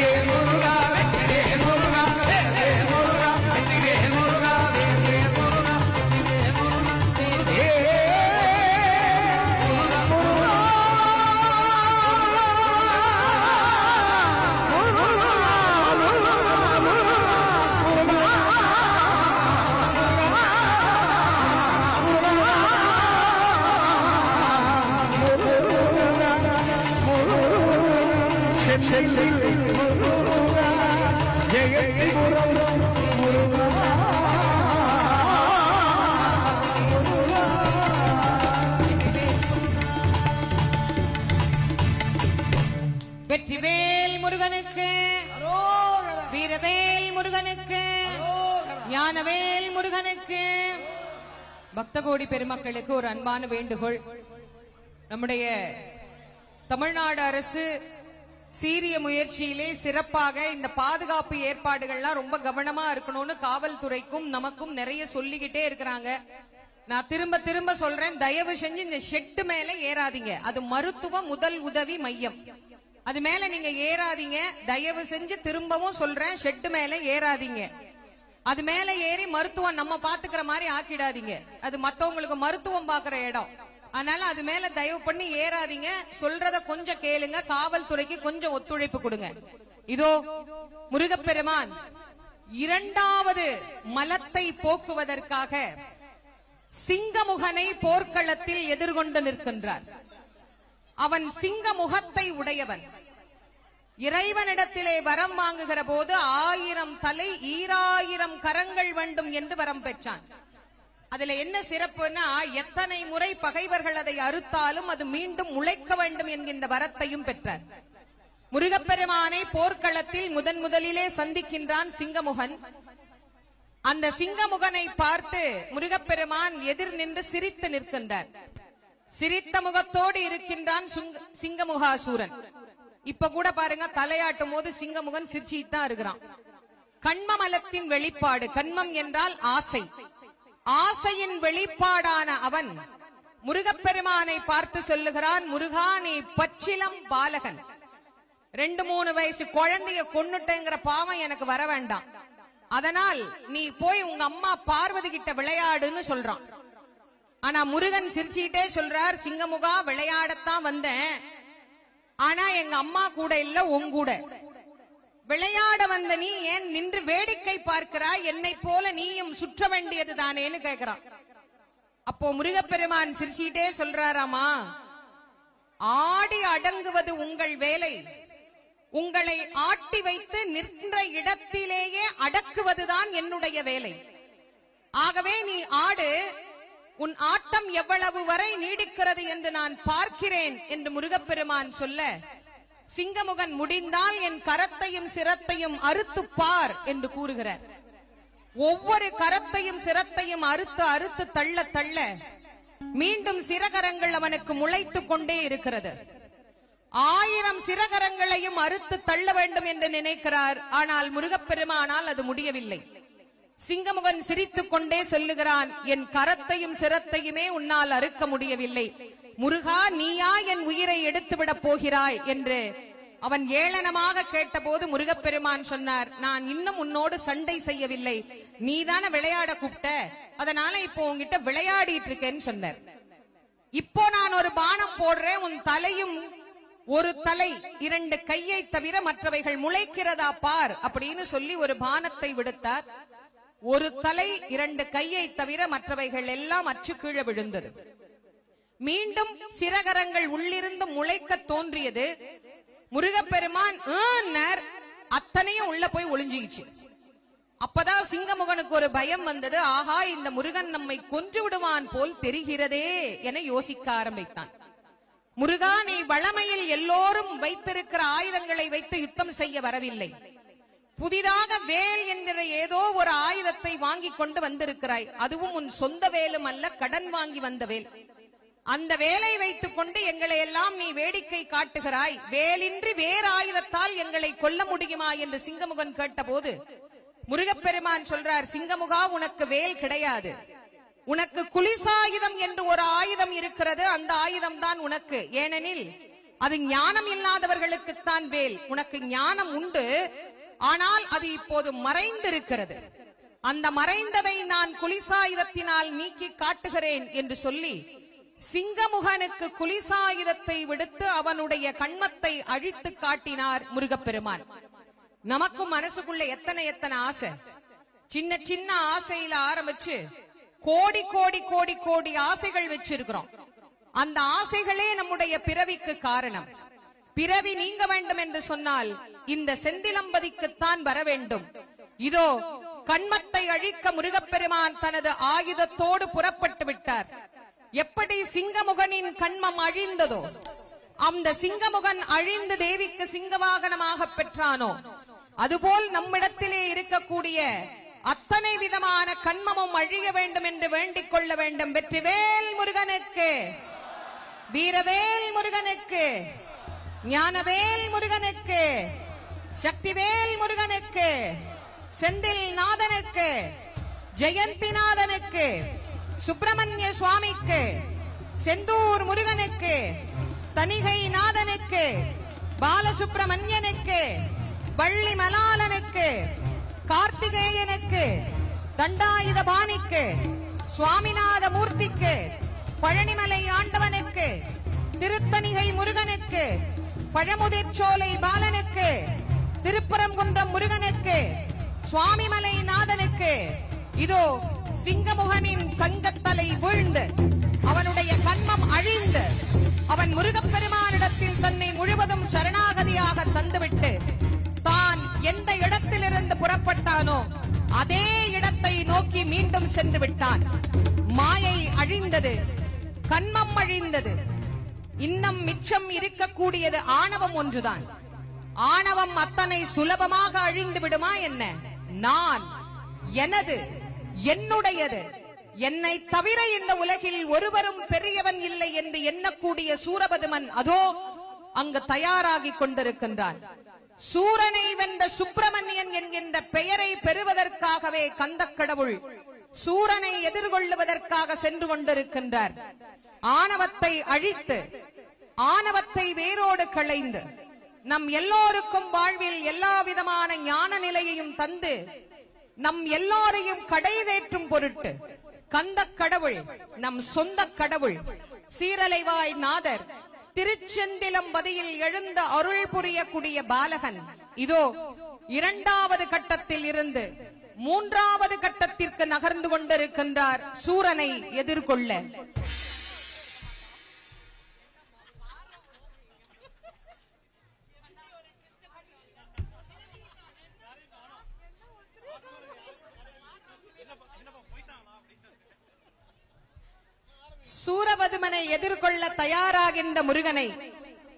ஏல் முருகா வேல் முருகா வேல் முருகா வெற்றி வேல் முருகா வேல் முருகா வெற்றிவேல் முருகனுக்கு, வீரவேல் முருகனுக்கு, ஞானவேல் முருகனுக்கு. பக்தகோடி பெருமக்களுக்கு ஒரு அன்பான வேண்டுகோள். நம்முடைய தமிழ்நாடு அரசு சீரிய முயற்சியிலே சிறப்பாக இந்த பாதுகாப்பு ஏற்பாடுகள்லாம் ரொம்ப கவனமா இருக்கணும்னு காவல்துறைக்கும் நமக்கும் நிறைய சொல்லிக்கிட்டே இருக்கிறாங்க. நான் திரும்ப திரும்ப சொல்றேன், தயவு செஞ்சு இந்த ஷெட்டு மேல ஏறாதீங்க. அது மருத்துவ முதல் உதவி மையம். அது மேல நீங்க ஏறாதீங்க. தயவு செஞ்சு திரும்பவும் சொல்றேன், ஷெட்டு மேல ஏறாதீங்க. அது மேல ஏறி மருத்துவம் நம்ம பாத்துக்கிற மாதிரி ஆக்கிடாதீங்க. அது மத்தவங்களுக்கு மருத்துவம் பாக்குற இடம். அதனால அது மேல தயவு பண்ணி ஏறாதீங்க. சொல்றத கொஞ்சம் கேளுங்க. காவல்துறைக்கு கொஞ்சம் ஒத்துழைப்பு கொடுங்க. இதோ முருகப்பெருமான் இரண்டாவது மலத்தை போக்குவதற்காக சிங்கமுகனை போர்க்களத்தில் எதிர்கொண்டு நிற்கின்றார். அவன் சிங்க முகத்தை உடையவன். இறைவனிடத்திலே வரம் வாங்குகிற போது 1000 தலை 2000 கரங்கள் வேண்டும் என்று வரம் பெற்றான். அதுல என்ன சிறப்புன்னா, எத்தனை முறை பகைவர்கள் அதை அறுத்தாலும் அது மீண்டும் முளைக்க வேண்டும் என்கின்ற வரத்தையும் பெற்றார். முருகப்பெருமானை போர்க்களத்தில் முதலிலே சந்திக்கின்றான் சிங்கமுகன். அந்த சிங்கமுகனை பார்த்து முருகப்பெருமான் எதிர் நின்று சிரித்து நிற்கின்றார். சிரித்த முகத்தோடு இருக்கின்றான் சிங்கமுகாசூரன். இப்ப கூட பாருங்க, தலையாட்டும் போது சிங்கமுகன் சிரிச்சிட்டு தான் இருக்கிறான். கண்மமலத்தின் வெளிப்பாடு. கண்மம் என்றால் ஆசை. ஆசையின் வெளிப்பாடான அவன் முருகப்பெருமானை பார்த்து சொல்லுகிறான், முருகா, நீ பச்சிலம் பாலகன். 2-3 வயசு குழந்தைய கொன்னுட்டேங்கிற பாவம் எனக்கு வர வேண்டாம். அதனால் நீ போய் உங்க அம்மா பார்வதி கிட்ட விளையாடுன்னு சொல்றான். ஆனா முருகன் சிரிச்சுட்டே சொல்றார், சிங்கமுகா, விளையாடத்தான் வந்தேன். ஆனா எங்க அம்மா கூட இல்ல, உங்கூட. விளையாட வந்த நீ ஏன் நின்று வேடிக்கை பார்க்கிறாய்? என்னை போல நீயும் சுற்ற வேண்டியது தானேன்னு கேக்குறான். அப்போ முருகப்பெருமான் சிரிச்சுட்டே சொல்றாராமா, ஆடி அடங்குவது உங்கள் வேலை, உங்களை ஆட்டி வைத்து நின்ற இடத்திலேயே அடக்குவதுதான் என்னுடைய வேலை. ஆகவே நீ ஆடு, உன் ஆட்டம் எவ்வளவு வரை நீடிக்கிறது என்று நான் பார்க்கிறேன் என்று முருகப்பெருமான் சொல்ல, சிங்கமுகன் முடிந்தால் என் கரத்தையும் சிரத்தையும் அறுத்து பார் என்று கூறுகிறார். ஒவ்வொரு கரத்தையும் சிரத்தையும் அறுத்து அறுத்து தள்ள தள்ள மீண்டும் சிரகரங்கள் அவனுக்கு முளைத்துக் கொண்டே இருக்கிறது. 1000 சிரகரங்களையும் அறுத்து தள்ள வேண்டும் என்று நினைக்கிறார். ஆனால் முருகப்பெருமானால் அது முடியவில்லை. சிங்கமுகன் சிரித்துக் கொண்டே சொல்லுகிறான், என் கரத்தையும் சிரத்தையுமே உன்னால் அறுக்க முடியவில்லை. முருகா, நீயா என் உயிரை எடுத்துவிடப் போகிறாய் என்று அவன் ஏளனமாக கேட்டபோது முருகப்பெருமான் சொன்னார், நான் இன்னும் உன்னோடு சண்டை செய்யவில்லை, நீதான விளையாட கூப்பிட்ட, அதனால இப்போ உன்கிட்ட விளையாடிட்டு இருக்கேன்னு சொன்னார். இப்போ நான் ஒரு பானம் போடுறேன், உன் தலையும் ஒரு தலை 2 கையை தவிர மற்றவைகள் முளைக்கிறதா பார் அப்படின்னு சொல்லி ஒரு பானத்தை விடுத்தார். ஒரு தலை 2 கையை தவிர மற்றவைகள் எல்லாம் அச்சு கீழே விழுந்தது. மீண்டும் சிரகரங்கள் உள்ளிருந்து முளைக்க தோன்றியது. முருகப்பெருமான் அத்தனையும் உள்ள போய் ஒளிஞ்சிச்சு. அப்பதான் சிங்கமுகனுக்கு ஒரு பயம் வந்தது. ஆஹா, இந்த முருகன் நம்மை கொன்று விடுவான் போல் தெரிகிறதே என யோசிக்க ஆரம்பித்தான். முருகா, நீ வளமையில் எல்லோரும் வைத்திருக்கிற ஆயுதங்களை வைத்து யுத்தம் செய்ய வரவில்லை. புதிதாக வேல் என்கிற ஏதோ ஒரு ஆயுதத்தை வாங்கி கொண்டு வந்திருக்கிறாய். அதுவும் உன் சொந்த வேலும் அல்ல, கடன் வாங்கி வந்த வேல். அந்த வேலை வைத்துக் கொண்டு எங்களை எல்லாம் நீ வேடிக்கை காட்டுகிறாய். வேலின்றி வேறு ஆயுதத்தால் எங்களை கொல்ல முடியுமா என்று சிங்கமுகன் கேட்டபோது முருகப்பெருமான் சொல்றார், சிங்கமுகா, உனக்கு வேல் கிடையாது, உனக்கு குலிசாயுதம் என்று ஒரு ஆயுதம் இருக்கிறது. அந்த ஆயுதம் தான் உனக்கு. ஏனெனில் அது ஞானம் இல்லாதவர்களுக்குத்தான் வேல். உனக்கு ஞானம் உண்டு, ஆனால் அது இப்போது மறைந்திருக்கிறது. அந்த மறைந்ததை நான் குலிசாயுதத்தினால் நீக்கி காட்டுகிறேன் என்று சொல்லி சிங்கமுகனுக்கு குலிசாயுதத்தை விடுத்து அவனுடைய கண்மத்தை அழித்து காட்டினார் முருகப்பெருமான். நமக்கும் மனசுக்குள்ள எத்தனை எத்தனை ஆசை, சின்ன சின்ன ஆசையில ஆரம்பிச்சு கோடி கோடி கோடி கோடி ஆசைகள் வச்சிருக்கிறோம். அந்த ஆசைகளே நம்முடைய பிறவிக்கு காரணம். பிறவி நீங்க வேண்டும் என்று சொன்னால் இந்த செந்திலம்பதிக்குத்தான் வர வேண்டும். இதோ கண்மத்தை அழிக்க முருகப்பெருமான் தனது ஆயுதத்தோடு புறப்பட்டு விட்டார். எப்படி சிங்கமுகனின் கண்மம் அழிந்ததோ, அந்த சிங்கமுகன் அழிந்து தேவிக்கு சிங்கவாகனமாக பெற்றானோ, அதுபோல் நம்மிடத்திலே இருக்கக்கூடிய அத்தனை விதமான கண்மமும் அழிய வேண்டும் என்று வேண்டிக் கொள்ள வேண்டும். வெற்றிவேல் முருகனுக்கு, வீரவேல் முருகனுக்கு, ஞானவேல் முருகனுக்கு, சக்திவேல் முருகனுக்கு, செந்தில் நாதனுக்கு, ஜெயந்திநாதனுக்கு, சுப்பிரமணிய சுவாமிக்கு, செந்தூர் முருகனுக்கு, தணிகை நாதனுக்கு, பாலசுப்பிரமணியனுக்கு, வள்ளி மலாலனுக்கு, கார்த்திகேயனுக்கு, தண்டாயுதபாணிக்கு, சுவாமிநாத மூர்த்திக்கு, பழனிமலை ஆண்டவனுக்கு, திருத்தணிகை முருகனுக்கு, பழமுதிர்ச்சோலை பாலனுக்கு, திருப்பரங்குன்றம் முருகனுக்கு, சுவாமிமலை நாதனுக்கு, இதோ சிங்கமுகனின் சங்கத்தலை வீழ்ந்து அவனுடைய கண்மம் அழிந்து அவன் முருகப்பெருமானிடத்தில் தன்னை முழுவதும் சரணாகதியாக தந்துவிட்டு தான் எந்த இடத்திலிருந்து புறப்பட்டானோ அதே இடத்தை நோக்கி மீண்டும் சென்று விட்டான். மாயை அழிந்தது, கண்மம் அழிந்தது. இன்னும் மிச்சம் இருக்கக்கூடியது ஆணவம் ஒன்றுதான். ஆணவம் அத்தனை சுலபமாக அழிந்து விடுமா என்ன? நான், எனது, என்னுடையது, என்னை தவிர இந்த உலகில் ஒருவரும் பெரியவன் இல்லை என்று எண்ணக்கூடிய சூரபதுமன் அதோ அங்கு தயாராகி கொண்டிருக்கின்றான். சூரனை வென்ற சுப்பிரமணியன் என்கின்ற பெயரை பெறுவதற்காகவே கந்தக்கடவுள் சூரனை எதிர்கொள்ளுவதற்காக சென்று கொண்டிருக்கின்றார். ஆணவத்தை அழித்து, ஆணவத்தை வேரோடு களைந்து, நம் எல்லோருக்கும் வாழ்வில் எல்லா விதமான ஞான நிலையையும் தந்து நம் எல்லோரையும் கடைதேற்றும் பொருட்டு கந்தக் கடவுள், நம் சொந்த கடவுள், சீரலைவாய் நாதர் திருச்செந்திலம்பதியில் எழுந்த அருள் புரியக்கூடிய பாலகன் இதோ 2வது கட்டத்தில் இருந்து 3வது கட்டத்திற்கு நகர்ந்து கொண்டிருக்கின்றார் சூரனை எதிர்கொள்ள. சூரபதுமனை எதிர்கொள்ள தயாராகின்ற முருகனை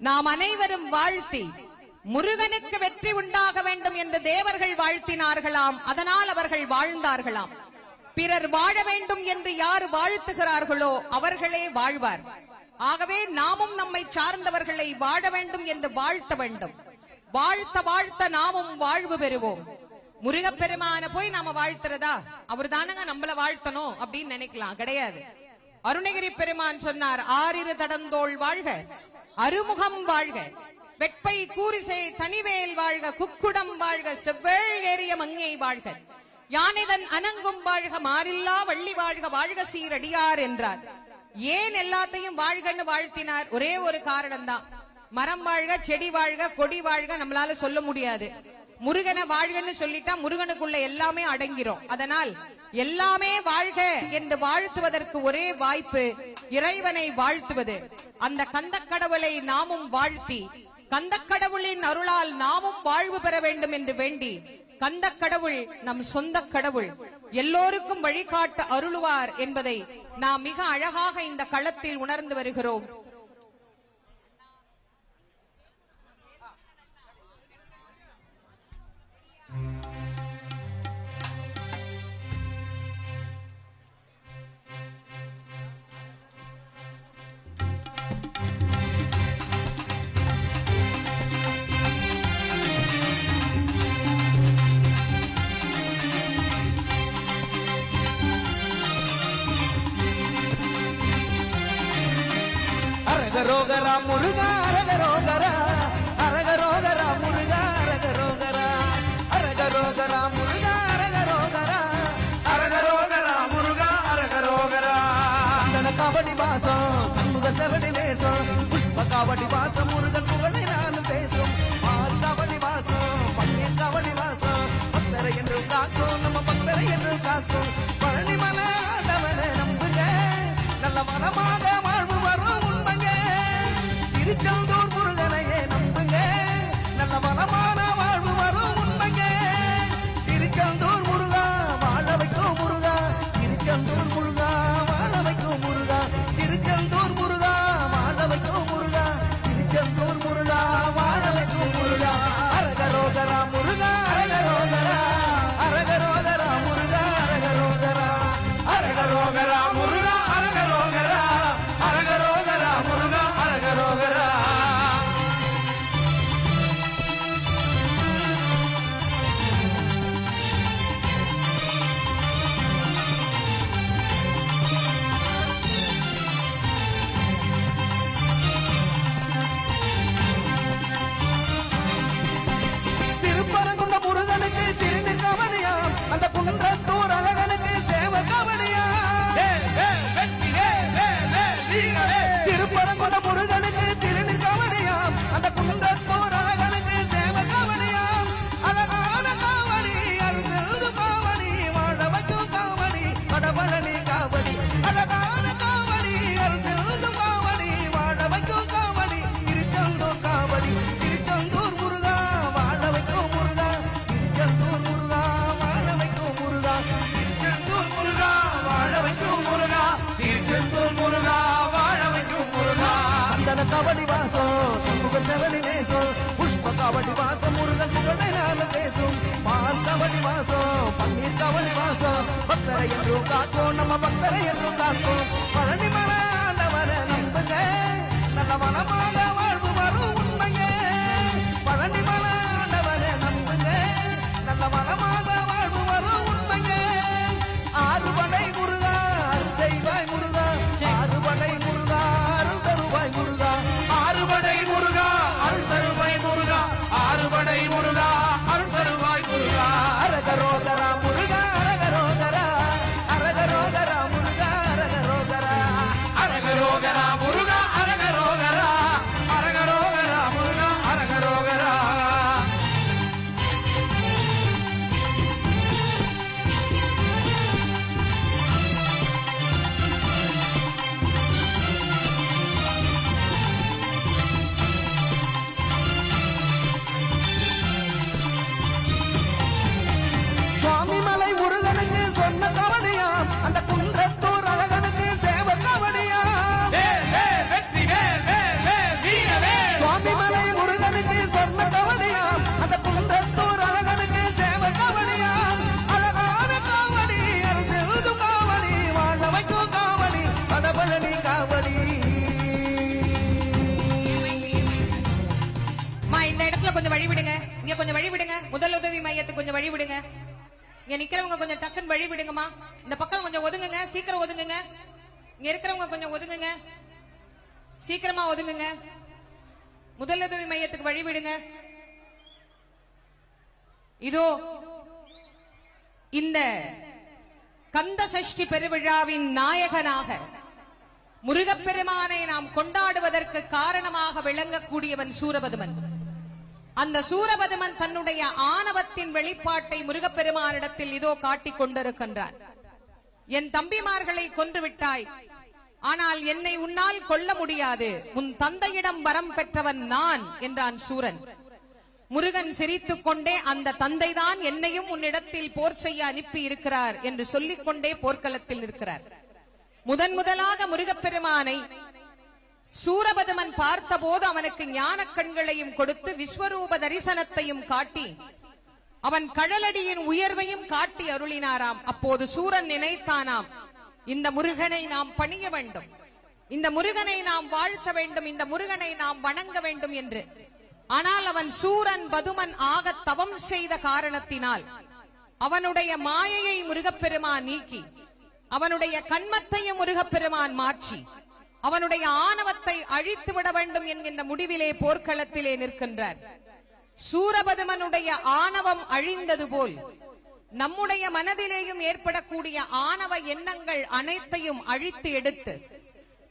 நாம் அனைவரும் வாழ்த்தி முருகனுக்கு வெற்றி உண்டாக வேண்டும் என்று தேவர்கள் வாழ்த்தினார்களாம். அதனால் அவர்கள் வாழ்ந்தார்களாம். பிறர் வாழ வேண்டும் என்று யார் வாழ்த்துகிறார்களோ அவர்களே வாழ்வார். ஆகவே நாமும் நம்மை சார்ந்தவர்களை வாழ வேண்டும் என்று வாழ்த்த வேண்டும். வாழ்த்த வாழ்த்த நாமும் வாழ்வு பெறுவோம். முருகப்பெருமான போய் நாம வாழ்த்துறதா? அவர் தானங்க நம்மள வாழ்த்தணும் அப்படின்னு நினைக்கலாம். கிடையாது. அருணகிரி பெருமான் சொன்னார், ஆறிரு தடந்தோள் வாழ்க, அருமுகம் வாழ்க, வெட்பை கூரிசை தனிவேல் வாழ்க, குக்குடம் வாழ்க, செவ்வேள் ஏறிய மங்கை வாழ்க, யானைதன் அனங்கும் வாழ்க, மாறில்லா வள்ளி வாழ்க, வாழ்க சீரடியார் என்றார். ஏன் எல்லாத்தையும் வாழ்கன்னு வாழ்த்தினார்? ஒரே ஒரு காரணம் தான். மரம் வாழ்க, செடி வாழ்க, கொடி வாழ்க நம்மளால சொல்ல முடியாது. முருகனை வாழ்கன்னு சொல்லிட்டா முருகனுக்குள்ள எல்லாமே அடங்கிரும். அதனால் எல்லாமே வாழ்க என்று வாழ்த்துவதற்கு ஒரே வாய்ப்பு இறைவனை வாழ்த்துவது. அந்த கந்த கடவுளை நாமும் வாழ்த்தி கந்த கடவுளின் அருளால் நாமும் வாழ்வு பெற வேண்டும் என்று வேண்டி, கந்த கடவுள் நம் சொந்த கடவுள், எல்லோருக்கும் வழிகாட்ட அருளுவார் என்பதை நாம் மிக அழகாக இந்த களத்தில் உணர்ந்து வருகிறோம். அரகரோகரா முருகா அரகரோகரா, அரகரோகரா முருகா அரகரோகரா, அரகரோகரா முருகா அரகரோகரா, அரகரோகரா முருகா அரகரோகரா. சந்தன காவடி வாசம் சண்முக செவடி நேசம், புஷ்ப காவடி வாசம் முருகன் புகழை நானும் பேசும். பால் காவடி வாசம் பன்னீர் காவடி வாசம், பக்தரை என்று காக்கும் நம்ம பக்தரை என்று காக்கும். பழனி மலை ஆண்டவனை நம்புங்க, நல்ல மனமாக வாழ்வு வரும். திருச்செந்தூர் முருகனையே நம்புங்க, நல்ல வளமான வாழ்வு வரும் உண்மைங்க. திருச்செந்தூர் முருகா வாழ வைக்கும் முருகா, திருச்செந்தூர் முருகா வாழ வைக்கும் முருகா, திருச்செந்தூர் முருகா வாழ வைக்கும் முருகா, திருச்செந்தூர் முருகா வாழ வைக்கும் முருகா. அரகரோகரா முருகா அரகரோகரா, அரகரோகரா முருகா அரகரோகரா, அரகரோகரா முருகா அரகரோகரா, அரகரோகரா முருகா அரகரோகரா. திருப்பரங்குன்ற முருகனுக்கு திருநீர் கவனியாம், அந்த குன்றத்தூர் அழகனுக்கு சேவ கவனியாம். திருப்பரங்குன்ற முருகனுக்கு திருநீர் கவனியாம், அந்த குன்றத்தூர் அழகனுக்கு சேவ கவனியாம். அழகான காவடி அருள்து காவடி, வாழ வைக்கும் காவடி வடபழனி காவடி. அழகான காவடி அருள்து காவடி, வாழ வைக்கும் காவடி திருச்செந்தூர் காவடி. திருச்செந்தூர் முருகா வாழ வைக்கும் முருகா, திருச்செந்தூர் முருகா வாழ வைக்கும் முருகா, திருச்செந்தூர் முருகா வாழ வைக்கும் முருகா, திருச்செந்தூர் முருகா வாழ வைக்கும் முருகா. சந்தன காவடி வாசம் சண்முக செவடி நேசம், புஷ்ப காவடி வாசம் முருகன் புகழை நானும் பேசும். பால் காவடி வாசம் பன்னீர் காவடி வாசம், பக்தரை என்றும் காக்கும் நம்ம பக்தரை என்றும் காக்கும். பழனி மலை ஆண்டவரை நம்புங்க, நல்ல மனமாக வாழ்வு வரும் உண்மைங்க. பழனி மலை ஆண்டவரை நம்புங்க, நல்ல மனமாக வாழ்வு வரும் உண்மைங்க. ஆறுபடை முருகா அருள் செய்வாய் முருகா, ஆறுபடை முருகா அருள் தருவாய் முருகா, ஆறுபடை முருகா அருள் தருவாய் முருகா, ஆறுபடை முருகா அருள் தருவாய் முருகா. அரகரோகரா முருகா அரகரோகரா, அரகரோகரா முருகா அரகரோகரா, அரகரோகரா முருகா அரகரோகரா, இடத்துல கொஞ்சம் வழி விடுங்க. இங்க கொஞ்சம் வழி விடுங்க. முதலுதவி மையத்துக்கு கொஞ்சம் வழி விடுங்க. இங்க நிக்கிறவங்க கொஞ்சம் டக்குன்னு வழி விடுங்கம்மா. இந்த பக்கம் கொஞ்சம் ஒதுங்குங்க. சீக்கிரம் ஒதுங்குங்க. இங்க இருக்கிறவங்க கொஞ்சம் ஒதுங்குங்க. சீக்கிரமா ஒதுங்குங்க. முதலுதவி மையத்துக்கு வழி விடுங்க. இதோ இந்த கந்த சஷ்டி பெருவிழாவின் நாயகனாக முருகப்பெருமானை நாம் கொண்டாடுவதற்கு காரணமாக விளங்கக்கூடியவன் சூரபதுமன். அந்த சூரபதுமன் தன்னுடைய ஆணவத்தின் வெளிப்பாட்டை முருகப்பெருமானிடத்தில் இதோ காட்டிக் கொண்டிருக்கின்றான். என் தம்பிமார்களை கொன்று விட்டாய், ஆனால் என்னை உன்னால் கொல்ல முடியாது. உன் தந்தையிடம் வரம் பெற்றவன் நான் என்றான் சூரன். முருகன் சிரித்துக் கொண்டே அந்த தந்தைதான் என்னையும் உன்னிடத்தில் போர் செய்ய அனுப்பி இருக்கிறார் என்று சொல்லிக் கொண்டே போர்க்களத்தில் நிற்கிறார். முதலாக முருகப்பெருமானை சூரபதுமன் பார்த்தபோது அவனுக்கு ஞான கண்களையும் கொடுத்து விஸ்வரூப தரிசனத்தையும் காட்டி அவன் கடலடியின் உயர்வையும் காட்டி அருளினாராம். அப்போது சூரன் நினைத்தானாம், இந்த முருகனை நாம் பணிய வேண்டும், இந்த முருகனை நாம் வாழ்த்த வேண்டும், இந்த முருகனை நாம் வணங்க வேண்டும் என்று. ஆனால் அவன் சூரன் பதுமன் ஆக தவம் செய்த காரணத்தினால் அவனுடைய மாயையை முருகப்பெருமான் நீக்கி அவனுடைய கண்மத்தையும் முருகப்பெருமான் மாற்றி அவனுடைய ஆணவத்தை அழித்து விட வேண்டும் என்கின்ற முடிவிலே போர்க்களத்திலே நிற்கின்றார். சூரபதுமனுடைய ஆணவம் அழிந்தது போல் நம்முடைய மனதிலேயும் ஏற்படக்கூடிய ஆணவ எண்ணங்கள் அனைத்தையும் அழித்து எடுத்து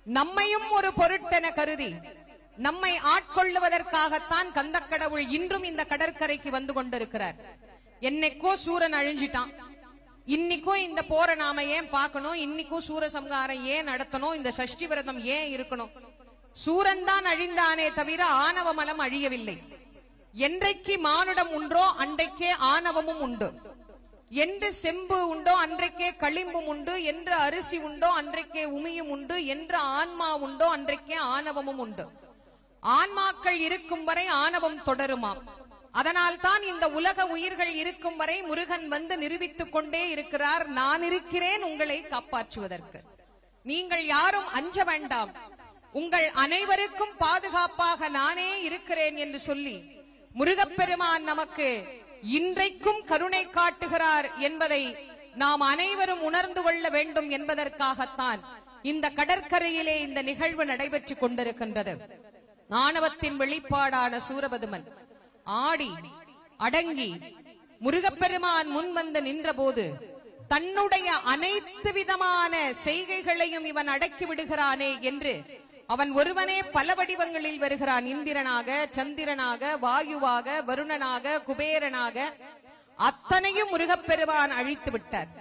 நம்மையும் ஒரு பொருட்டென கருதி நம்மை ஆட்கொள்ளுவதற்காகத்தான் கந்தக்கடவுள் இன்றும் இந்த கடற்கரைக்கு வந்து கொண்டிருக்கிறார். என்னைக்கோ சூரன் அழிஞ்சிட்டான், இன்னைக்கும் இந்த போரை நாம ஏன் பார்க்கணும், இன்னைக்கும் சூரசம்ஹாரம் ஏன் நடத்தணும், இந்த சஷ்டி விரதம் ஏன் இருக்கணும்? சூரன் தான் அழிந்தானே தவிர ஆணவ மனம் அழியவில்லை. என்றைக்கு மானுடம் உண்டோ அன்றைக்கே ஆணவமும் உண்டு. என்று செம்பு உண்டோ அன்றைக்கே களிம்பும் உண்டு. என்று அரிசி உண்டோ அன்றைக்கே உமியும் உண்டு. என்று ஆன்மா உண்டோ அன்றைக்கே ஆணவமும் உண்டு. ஆன்மாக்கள் இருக்கும் வரை ஆணவம் தொடருமாம். அதனால் தான் இந்த உலக உயிர்கள் இருக்கும் வரை முருகன் வந்து நிரூபித்துக் கொண்டே இருக்கிறார், நான் இருக்கிறேன் உங்களை காப்பாற்றுவதற்கு. நீங்கள் யாரும் அஞ்ச வேண்டாம், உங்கள் அனைவருக்கும் பாதுகாப்பாக நானே இருக்கிறேன் என்று சொல்லி முருகப்பெருமான் நமக்கு இன்றைக்கும் கருணை காட்டுகிறார் என்பதை நாம் அனைவரும் உணர்ந்து கொள்ள வேண்டும் என்பதற்காகத்தான் இந்த கடற்கரையிலே இந்த நிகழ்வு நடைபெற்றுக் கொண்டிருக்கின்றது. ஆணவத்தின் வெளிப்பாடான சூரபதுமன் ஆடி அடங்கி முருகப்பெருமான் முன் வந்து நின்றபோது தன்னுடைய அனைத்து விதமான செய்கைகளையும் இவன் அடக்கி விடுகிறானே என்று அவன் ஒருவனே பல வடிவங்களில் வருகிறான். இந்திரனாக, சந்திரனாக, வாயுவாக, வருணனாக, குபேரனாக அத்தனையும் முருகப்பெருமான் அழித்து விட்டார்.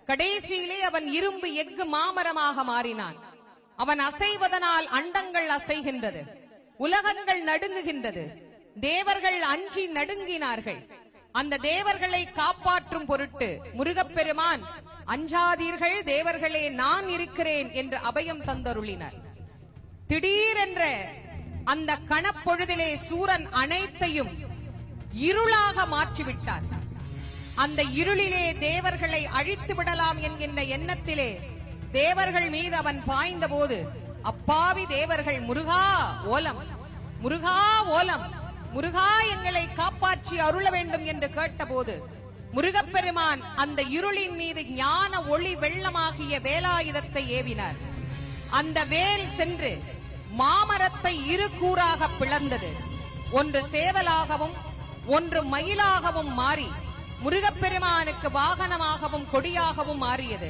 கடைசியிலே அவன் இரும்பு எஃகு மாமரமாக மாறினான். அவன் அசைவதனால் அண்டங்கள் அசைகின்றது, உலகங்கள் நடுங்குகின்றது, தேவர்கள் அஞ்சி நடுங்கினார்கள். அந்த தேவர்களை காப்பாற்றும் பொருட்டு முருகப்பெருமான் அஞ்சாதீர்கள் தேவர்களே, நான் இருக்கிறேன் என்று அபயம் தந்தருளினார். திடீரென்ற அந்த கணப்பொழுதிலே சூரன் அனைத்தையும் இருளாக மாற்றிவிட்டான். அந்த இருளிலே தேவர்களை அழித்து விடலாம் என்கின்ற எண்ணத்திலே தேவர்கள் மீது அவன் பாய்ந்த போது அப்பாவி தேவர்கள் முருகா ஓலம், முருகா ஓலம், முருகா எங்களை காப்பாற்றி அருள வேண்டும் என்று கேட்டபோது முருகப்பெருமான் அந்த இருளின் மீது ஞான ஒளி வெள்ளமாகிய வேலாயுதத்தை ஏவினார். அந்த வேல் சென்று மாமரத்தை இரு கூறாக பிளந்தது. ஒன்று சேவலாகவும் ஒன்று மயிலாகவும் மாறி முருகப்பெருமானுக்கு வாகனமாகவும் கொடியாகவும் மாறியது.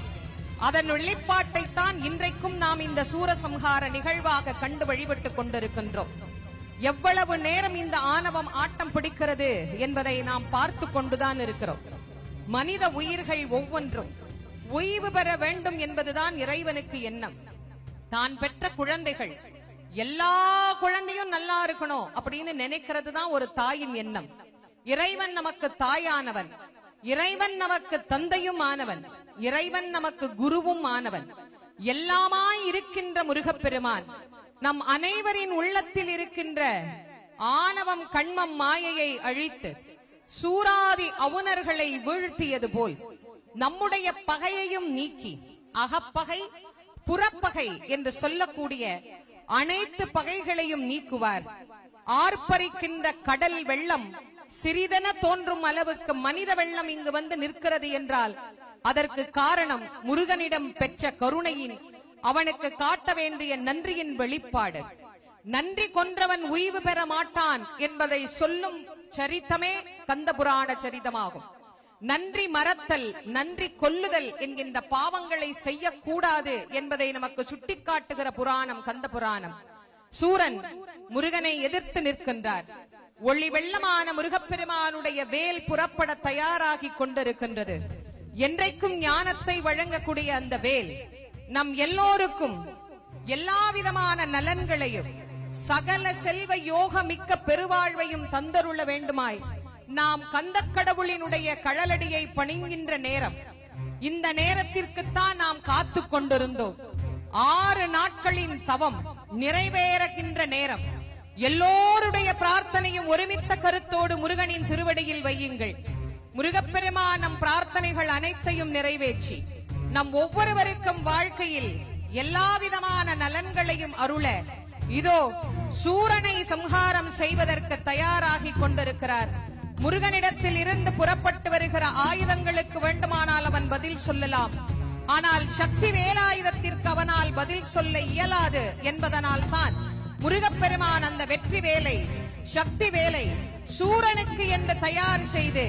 அதன் வெளிப்பாட்டைத்தான் இன்றைக்கும் நாம் இந்த சூரசம்ஹார நிகழ்வாக கண்டு வழிபட்டுக் கொண்டிருக்கின்றோம். எவ்வளவு நேரம் இந்த ஆணவம் ஆட்டம் பிடிக்கிறது என்பதை நாம் பார்த்து கொண்டுதான் இருக்கிறோம். மனித உயிர்கள் ஒவ்வொன்றும் ஓய்வு பெற வேண்டும் என்பதுதான் இறைவனுக்கு எண்ணம். தான் பெற்ற குழந்தைகள் எல்லா குழந்தையும் நல்லா இருக்கணும் அப்படின்னு நினைக்கிறது தான் ஒரு தாயின் எண்ணம். இறைவன் நமக்கு தாயானவன், இறைவன் நமக்கு தந்தையும் ஆனவன், இறைவன் நமக்கு குருவும் ஆனவன். எல்லாமாய் இருக்கின்ற முருகப்பெருமான் நம் அனைவரின் உள்ளத்தில் இருக்கின்ற ஆணவம் கண்மம் மாயையை அழித்து சூராதி அவுணர்களை வீழ்த்தியது போல் நம்முடைய பகையையும் நீக்கி அகப்பகை புறப்பகை என்று சொல்லக்கூடிய அனைத்து பகைகளையும் நீக்குவார். ஆர்ப்பரிக்கின்ற கடல் வெள்ளம் சிறிதென தோன்றும் அளவுக்கு மனித வெள்ளம் இங்கு வந்து நிற்கிறது என்றால் அதற்கு காரணம் முருகனிடம் பெற்ற கருணையின், அவனுக்கு காட்ட வேண்டிய நன்றியின் வெளிப்பாடு. நன்றி கொன்றவன் உய்வு பெற மாட்டான் என்பதை சொல்லும் சரித்தமே கந்தபுராண சரிதமாகும். நன்றி மறத்தல், நன்றி கொல்லுதல் என்கின்ற பாவங்களை செய்யக்கூடாது என்பதை நமக்கு சுட்டிக்காட்டுகிற புராணம் கந்த புராணம். சூரன் முருகனை எதிர்த்து நிற்கின்றார். ஒளி வெள்ளமான முருகப்பெருமானுடைய வேல் புறப்பட தயாராகி கொண்டிருக்கின்றது. என்றைக்கும் ஞானத்தை வழங்கக்கூடிய அந்த வேல் நம் எல்லோருக்கும் எல்லா விதமான நலன்களையும் சகல செல்வ யோக மிக்க பெருவாழ்வையும் தந்தருள வேண்டுமாய் நாம் கந்தக்கடவுளினுடைய கழலடியை பணிகின்ற நேரம், இந்த நேரத்திற்குத்தான் நாம் காத்து கொண்டிருந்தோம். 6 நாட்களின் தவம் நிறைவேறுகின்ற நேரம். எல்லோருடைய பிரார்த்தனையும் ஒருமித்த கருத்தோடு முருகனின் திருவடியில் வையுங்கள். முருகப்பெருமான் நம் பிரார்த்தனைகள் அனைத்தையும் நிறைவேற்றி நம் ஒவ்வொருவருக்கும் வாழ்க்கையில் எல்லா விதமான நலன்களையும் அருள இதோ சூரனை சம்ஹாரம் செய்வதற்கு தயாராகி கொண்டிருக்கிறார். முருகனிடத்தில் இருந்து புறப்பட்டு வருகிற ஆயுதங்களுக்கு வேண்டுமானால் அவன் பதில் சொல்லலாம். ஆனால் சக்தி வேலாயுதத்திற்கு அவனால் பதில் சொல்ல இயலாது என்பதனால் தான் முருகப்பெருமான் அந்த வெற்றி வேலை, சக்தி வேலை சூரனுக்கு என்று தயார் செய்து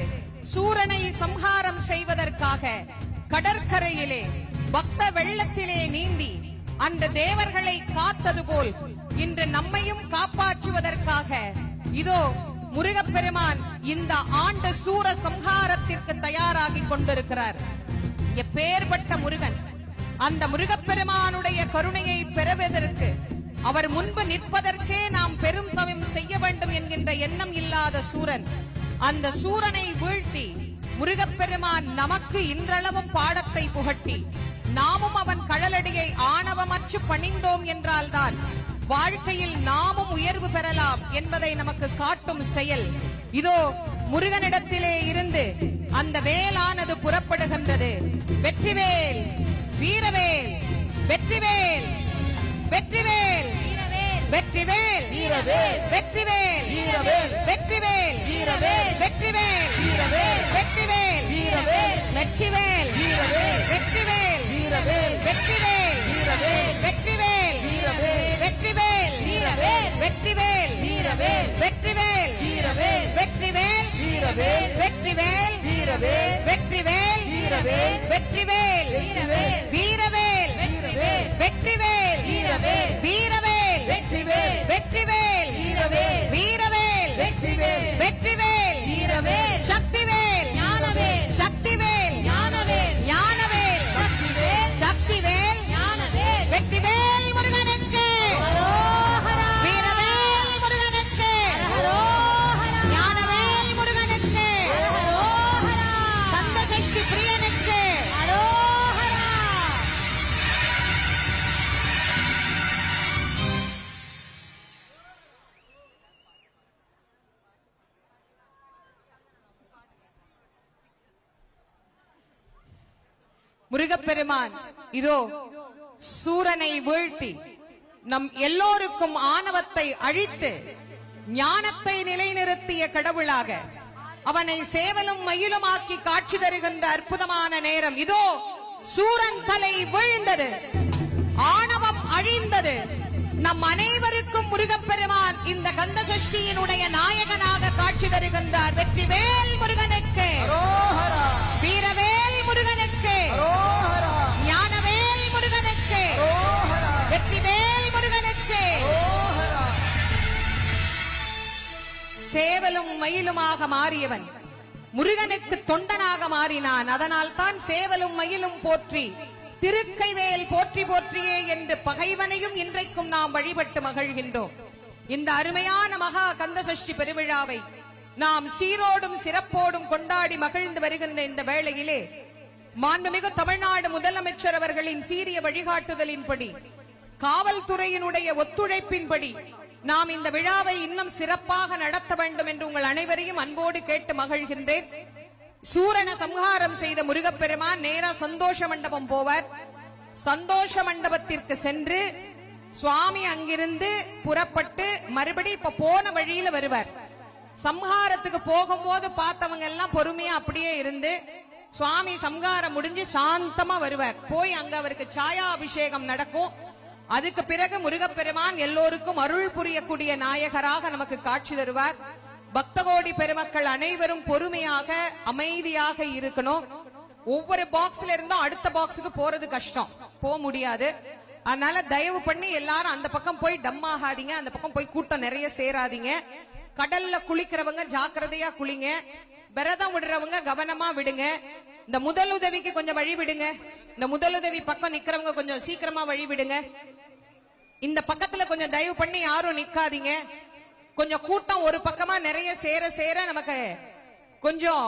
சூரனை சம்ஹாரம் செய்வதற்காக கடற்கரையிலே பக்த வெள்ளத்திலே நீந்தி அந்த தேவர்களை காத்தது போல் இன்று நம்மையும் காப்பாற்றுவதற்காக இதோ முருகப்பெருமான் இந்த ஆண்டு சூர சம்ஹாரத்திற்கு தயாராகி கொண்டிருக்கிறார். எப்பேற்பட்ட முருகன்! அந்த முருகப்பெருமானுடைய கருணையை பெறுவதற்கு, அவர் முன்பு நிற்பதற்கே நாம் பெரும் தவம் செய்ய வேண்டும் என்கின்ற எண்ணம் இல்லாத சூரன், அந்த சூரனை வீழ்த்தி முருகப்பெருமான் நமக்கு இன்றளவும் பாடத்தை புகட்டி நாமும் அவன் கழலடியை ஆணவமற்று பணிந்தோம் என்றால்தான் வாழ்க்கையில் நாமும் உயர்வு பெறலாம் என்பதை நமக்கு காட்டும் செயல். இதோ முருகனிடத்திலே இருந்து அந்த வேலானது புறப்படுகின்றது. வெற்றிவேல், வீரவேல், வெற்றிவேல், வெற்றிவேல், வெற்றிவேல், வீரவேல், வெற்றிவேல், வீரவேல், வெற்றிவேல், வீரவேல், வெற்றிவேல், வீரவேல், வெற்றிவேல், வீரவேல், வெற்றிவேல், வீரவேல், வெற்றிவேல், வீரவேல், வெற்றிவேல், வீரவேல், வெற்றிவேல், வீரவேல், வெற்றிவேல், வீரவேல், வெற்றிவேல், வீரவேல், வெற்றிவேல், வீரவேல், வெற்றிவேல், வீரவேல், வெற்றிவேல், வீரவேல், வெற்றிவேல், வீரவேல், வெற்றிவேல், வீரவேல், வீரவேல், வெற்றிவேல், வீரவேல், வீரவேல், வெற்றிவேல், வெற்றிவேல், வீரவேல், வீரவேல், வெற்றிவேல், வெற்றிவேல், வீரவேல், சக்திவேல், ஞானவேல், சக்திவேல், ஞானவேல், ஞானவேல், சக்திவேல், சக்திவேல், ஞானவேல், வெற்றிவேல் முருகனுக்கு அரோகரா, வீரவேல் முருகனுக்கு அரோகரா, ஞானவேல் முருகனுக்கு அரோகரா, கந்தசஷ்டி பிரியனுக்கு அரோகரா. முருகப்பெருமான் இதோ சூரனை வீழ்த்தி நம் எல்லோருக்கும் ஆணவத்தை அழித்து ஞானத்தை நிலைநிறுத்திய கடவுளாக அவனை சேவலும் மயிலுமாக்கி காட்சி தருகின்ற அற்புதமான நேரம். இதோ சூரன் தலை வீழ்ந்தது, ஆணவம் அழிந்தது. நம் அனைவருக்கும் முருகப்பெருமான் இந்த கந்தசஷ்டியினுடைய நாயகனாக காட்சி தருகின்றார். வெற்றிவேல் முருகனுக்கு அரோகரா, வீரவேல் முருகனுக்கு அரோகரா, ஞானவேல் முருகனுக்கு அரோகரா, வெற்றிவேல் முருகனுக்கு அரோகரா. சேவலும் மயிலுமாக மாறியவன் முருகனுக்கு தொண்டனாக மாறினான். அதனால் தான் சேவலும் மயிலும் போற்றி, திருக்கைவேல் போற்றி போற்றியே என்று பகைவனையும் இன்றைக்கும் நாம் வழிபட்டு மகிழ்கின்றோம். இந்த அருமையான மகா கந்தசஷ்டி பெருவிழாவை நாம் சீரோடும் சிறப்போடும் கொண்டாடி மகிழ்ந்து வருகின்ற இந்த வேளையிலே மாண்புமிகு தமிழ்நாடு முதலமைச்சர் அவர்களின் சீரிய வழிகாட்டுதலின்படி, காவல்துறையினுடைய ஒத்துழைப்பின்படி நாம் இந்த விழாவை இன்னும் சிறப்பாக நடத்த வேண்டும் என்று உங்கள் அனைவரையும் அன்போடு கேட்டு மகிழ்கின்றேன். சூரன சம்ஹாரம் செய்த முருகப்பெருமான் நேரா சந்தோஷ மண்டபம் போவார். சந்தோஷ மண்டபத்திற்கு சென்று சுவாமி அங்கிருந்து புறப்பட்டு மறுபடி இப்ப போன வழியில வருவார். சம்ஹாரத்துக்கு போகும்போது பார்த்தவங்க எல்லாம் பொறுமையா அப்படியே இருந்து சுவாமி சம்ஹாரம் முடிஞ்சு சாந்தமா வருவார். போய் அங்க அவருக்கு சாயா அபிஷேகம் நடக்கும். அதுக்கு பிறகு முருகப்பெருமான் எல்லோருக்கும் அருள் புரியக்கூடிய நாயகராக நமக்கு காட்சி தருவார். பக்தகோடி பெருமக்கள் அனைவரும் பொறுமையாக அமைதியாக இருக்கணும். ஒவ்வொரு பாக்ஸ்ல இருந்தும் அடுத்த பாக்ஸுக்கு போறது கஷ்டம், போக முடியாது. அதனால தயவு பண்ணி எல்லாரும் அந்த பக்கம் போய் டம் ஆகாதீங்க, அந்த பக்கம் போய் கூட்டம் நிறைய சேராதீங்க. கடல்ல குளிக்கிறவங்க ஜாக்கிரதையா குளிங்க, விரதம் விடுறவங்க கவனமா விடுங்க. இந்த முதலுதவிக்கு கொஞ்சம் வழி விடுங்க. இந்த முதலுதவி பக்கம் நிக்கிறவங்க கொஞ்சம் சீக்கிரமா வழி விடுங்க. இந்த பக்கத்துல கொஞ்சம் தயவு பண்ணி யாரும் நிக்காதீங்க. கொஞ்சம் கூட்டம் ஒரு பக்கமா நிறைய சேர சேர நமக்கு கொஞ்சம்,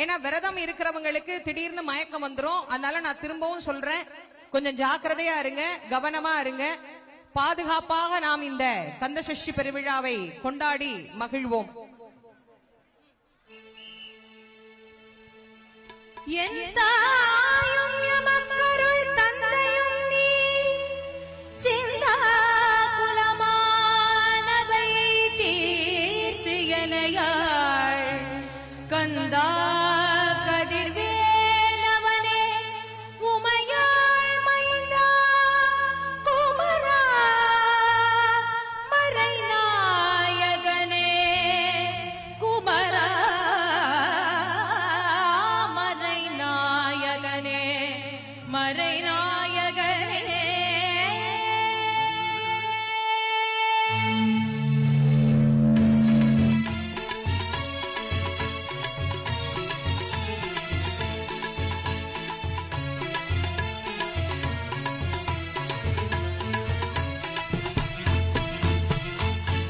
ஏன்னா விரதம் இருக்கிறவங்களுக்கு திடீர்னு மயக்கம் வந்துரும். அதனால நான் திரும்பவும் சொல்றேன், கொஞ்சம் ஜாக்கிரதையா இருங்க, கவனமா இருங்க. பாதுகாப்பாக நாம் இந்த கந்த சஷ்டி பெருவிழாவை கொண்டாடி மகிழ்வோம். என் தாயும் எமக்கருள் தந்தையும் நீ சிந்தா குலமானவை தீர்த்து எனையாள் கந்தா கதிர்வேலவனே உமையாள் மைந்தா குமரா மறைநாயகனே குமரா மறைநாயகனே மறைநாயகனே.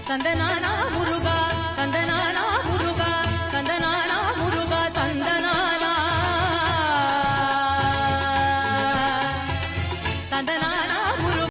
தந்தனானா முரு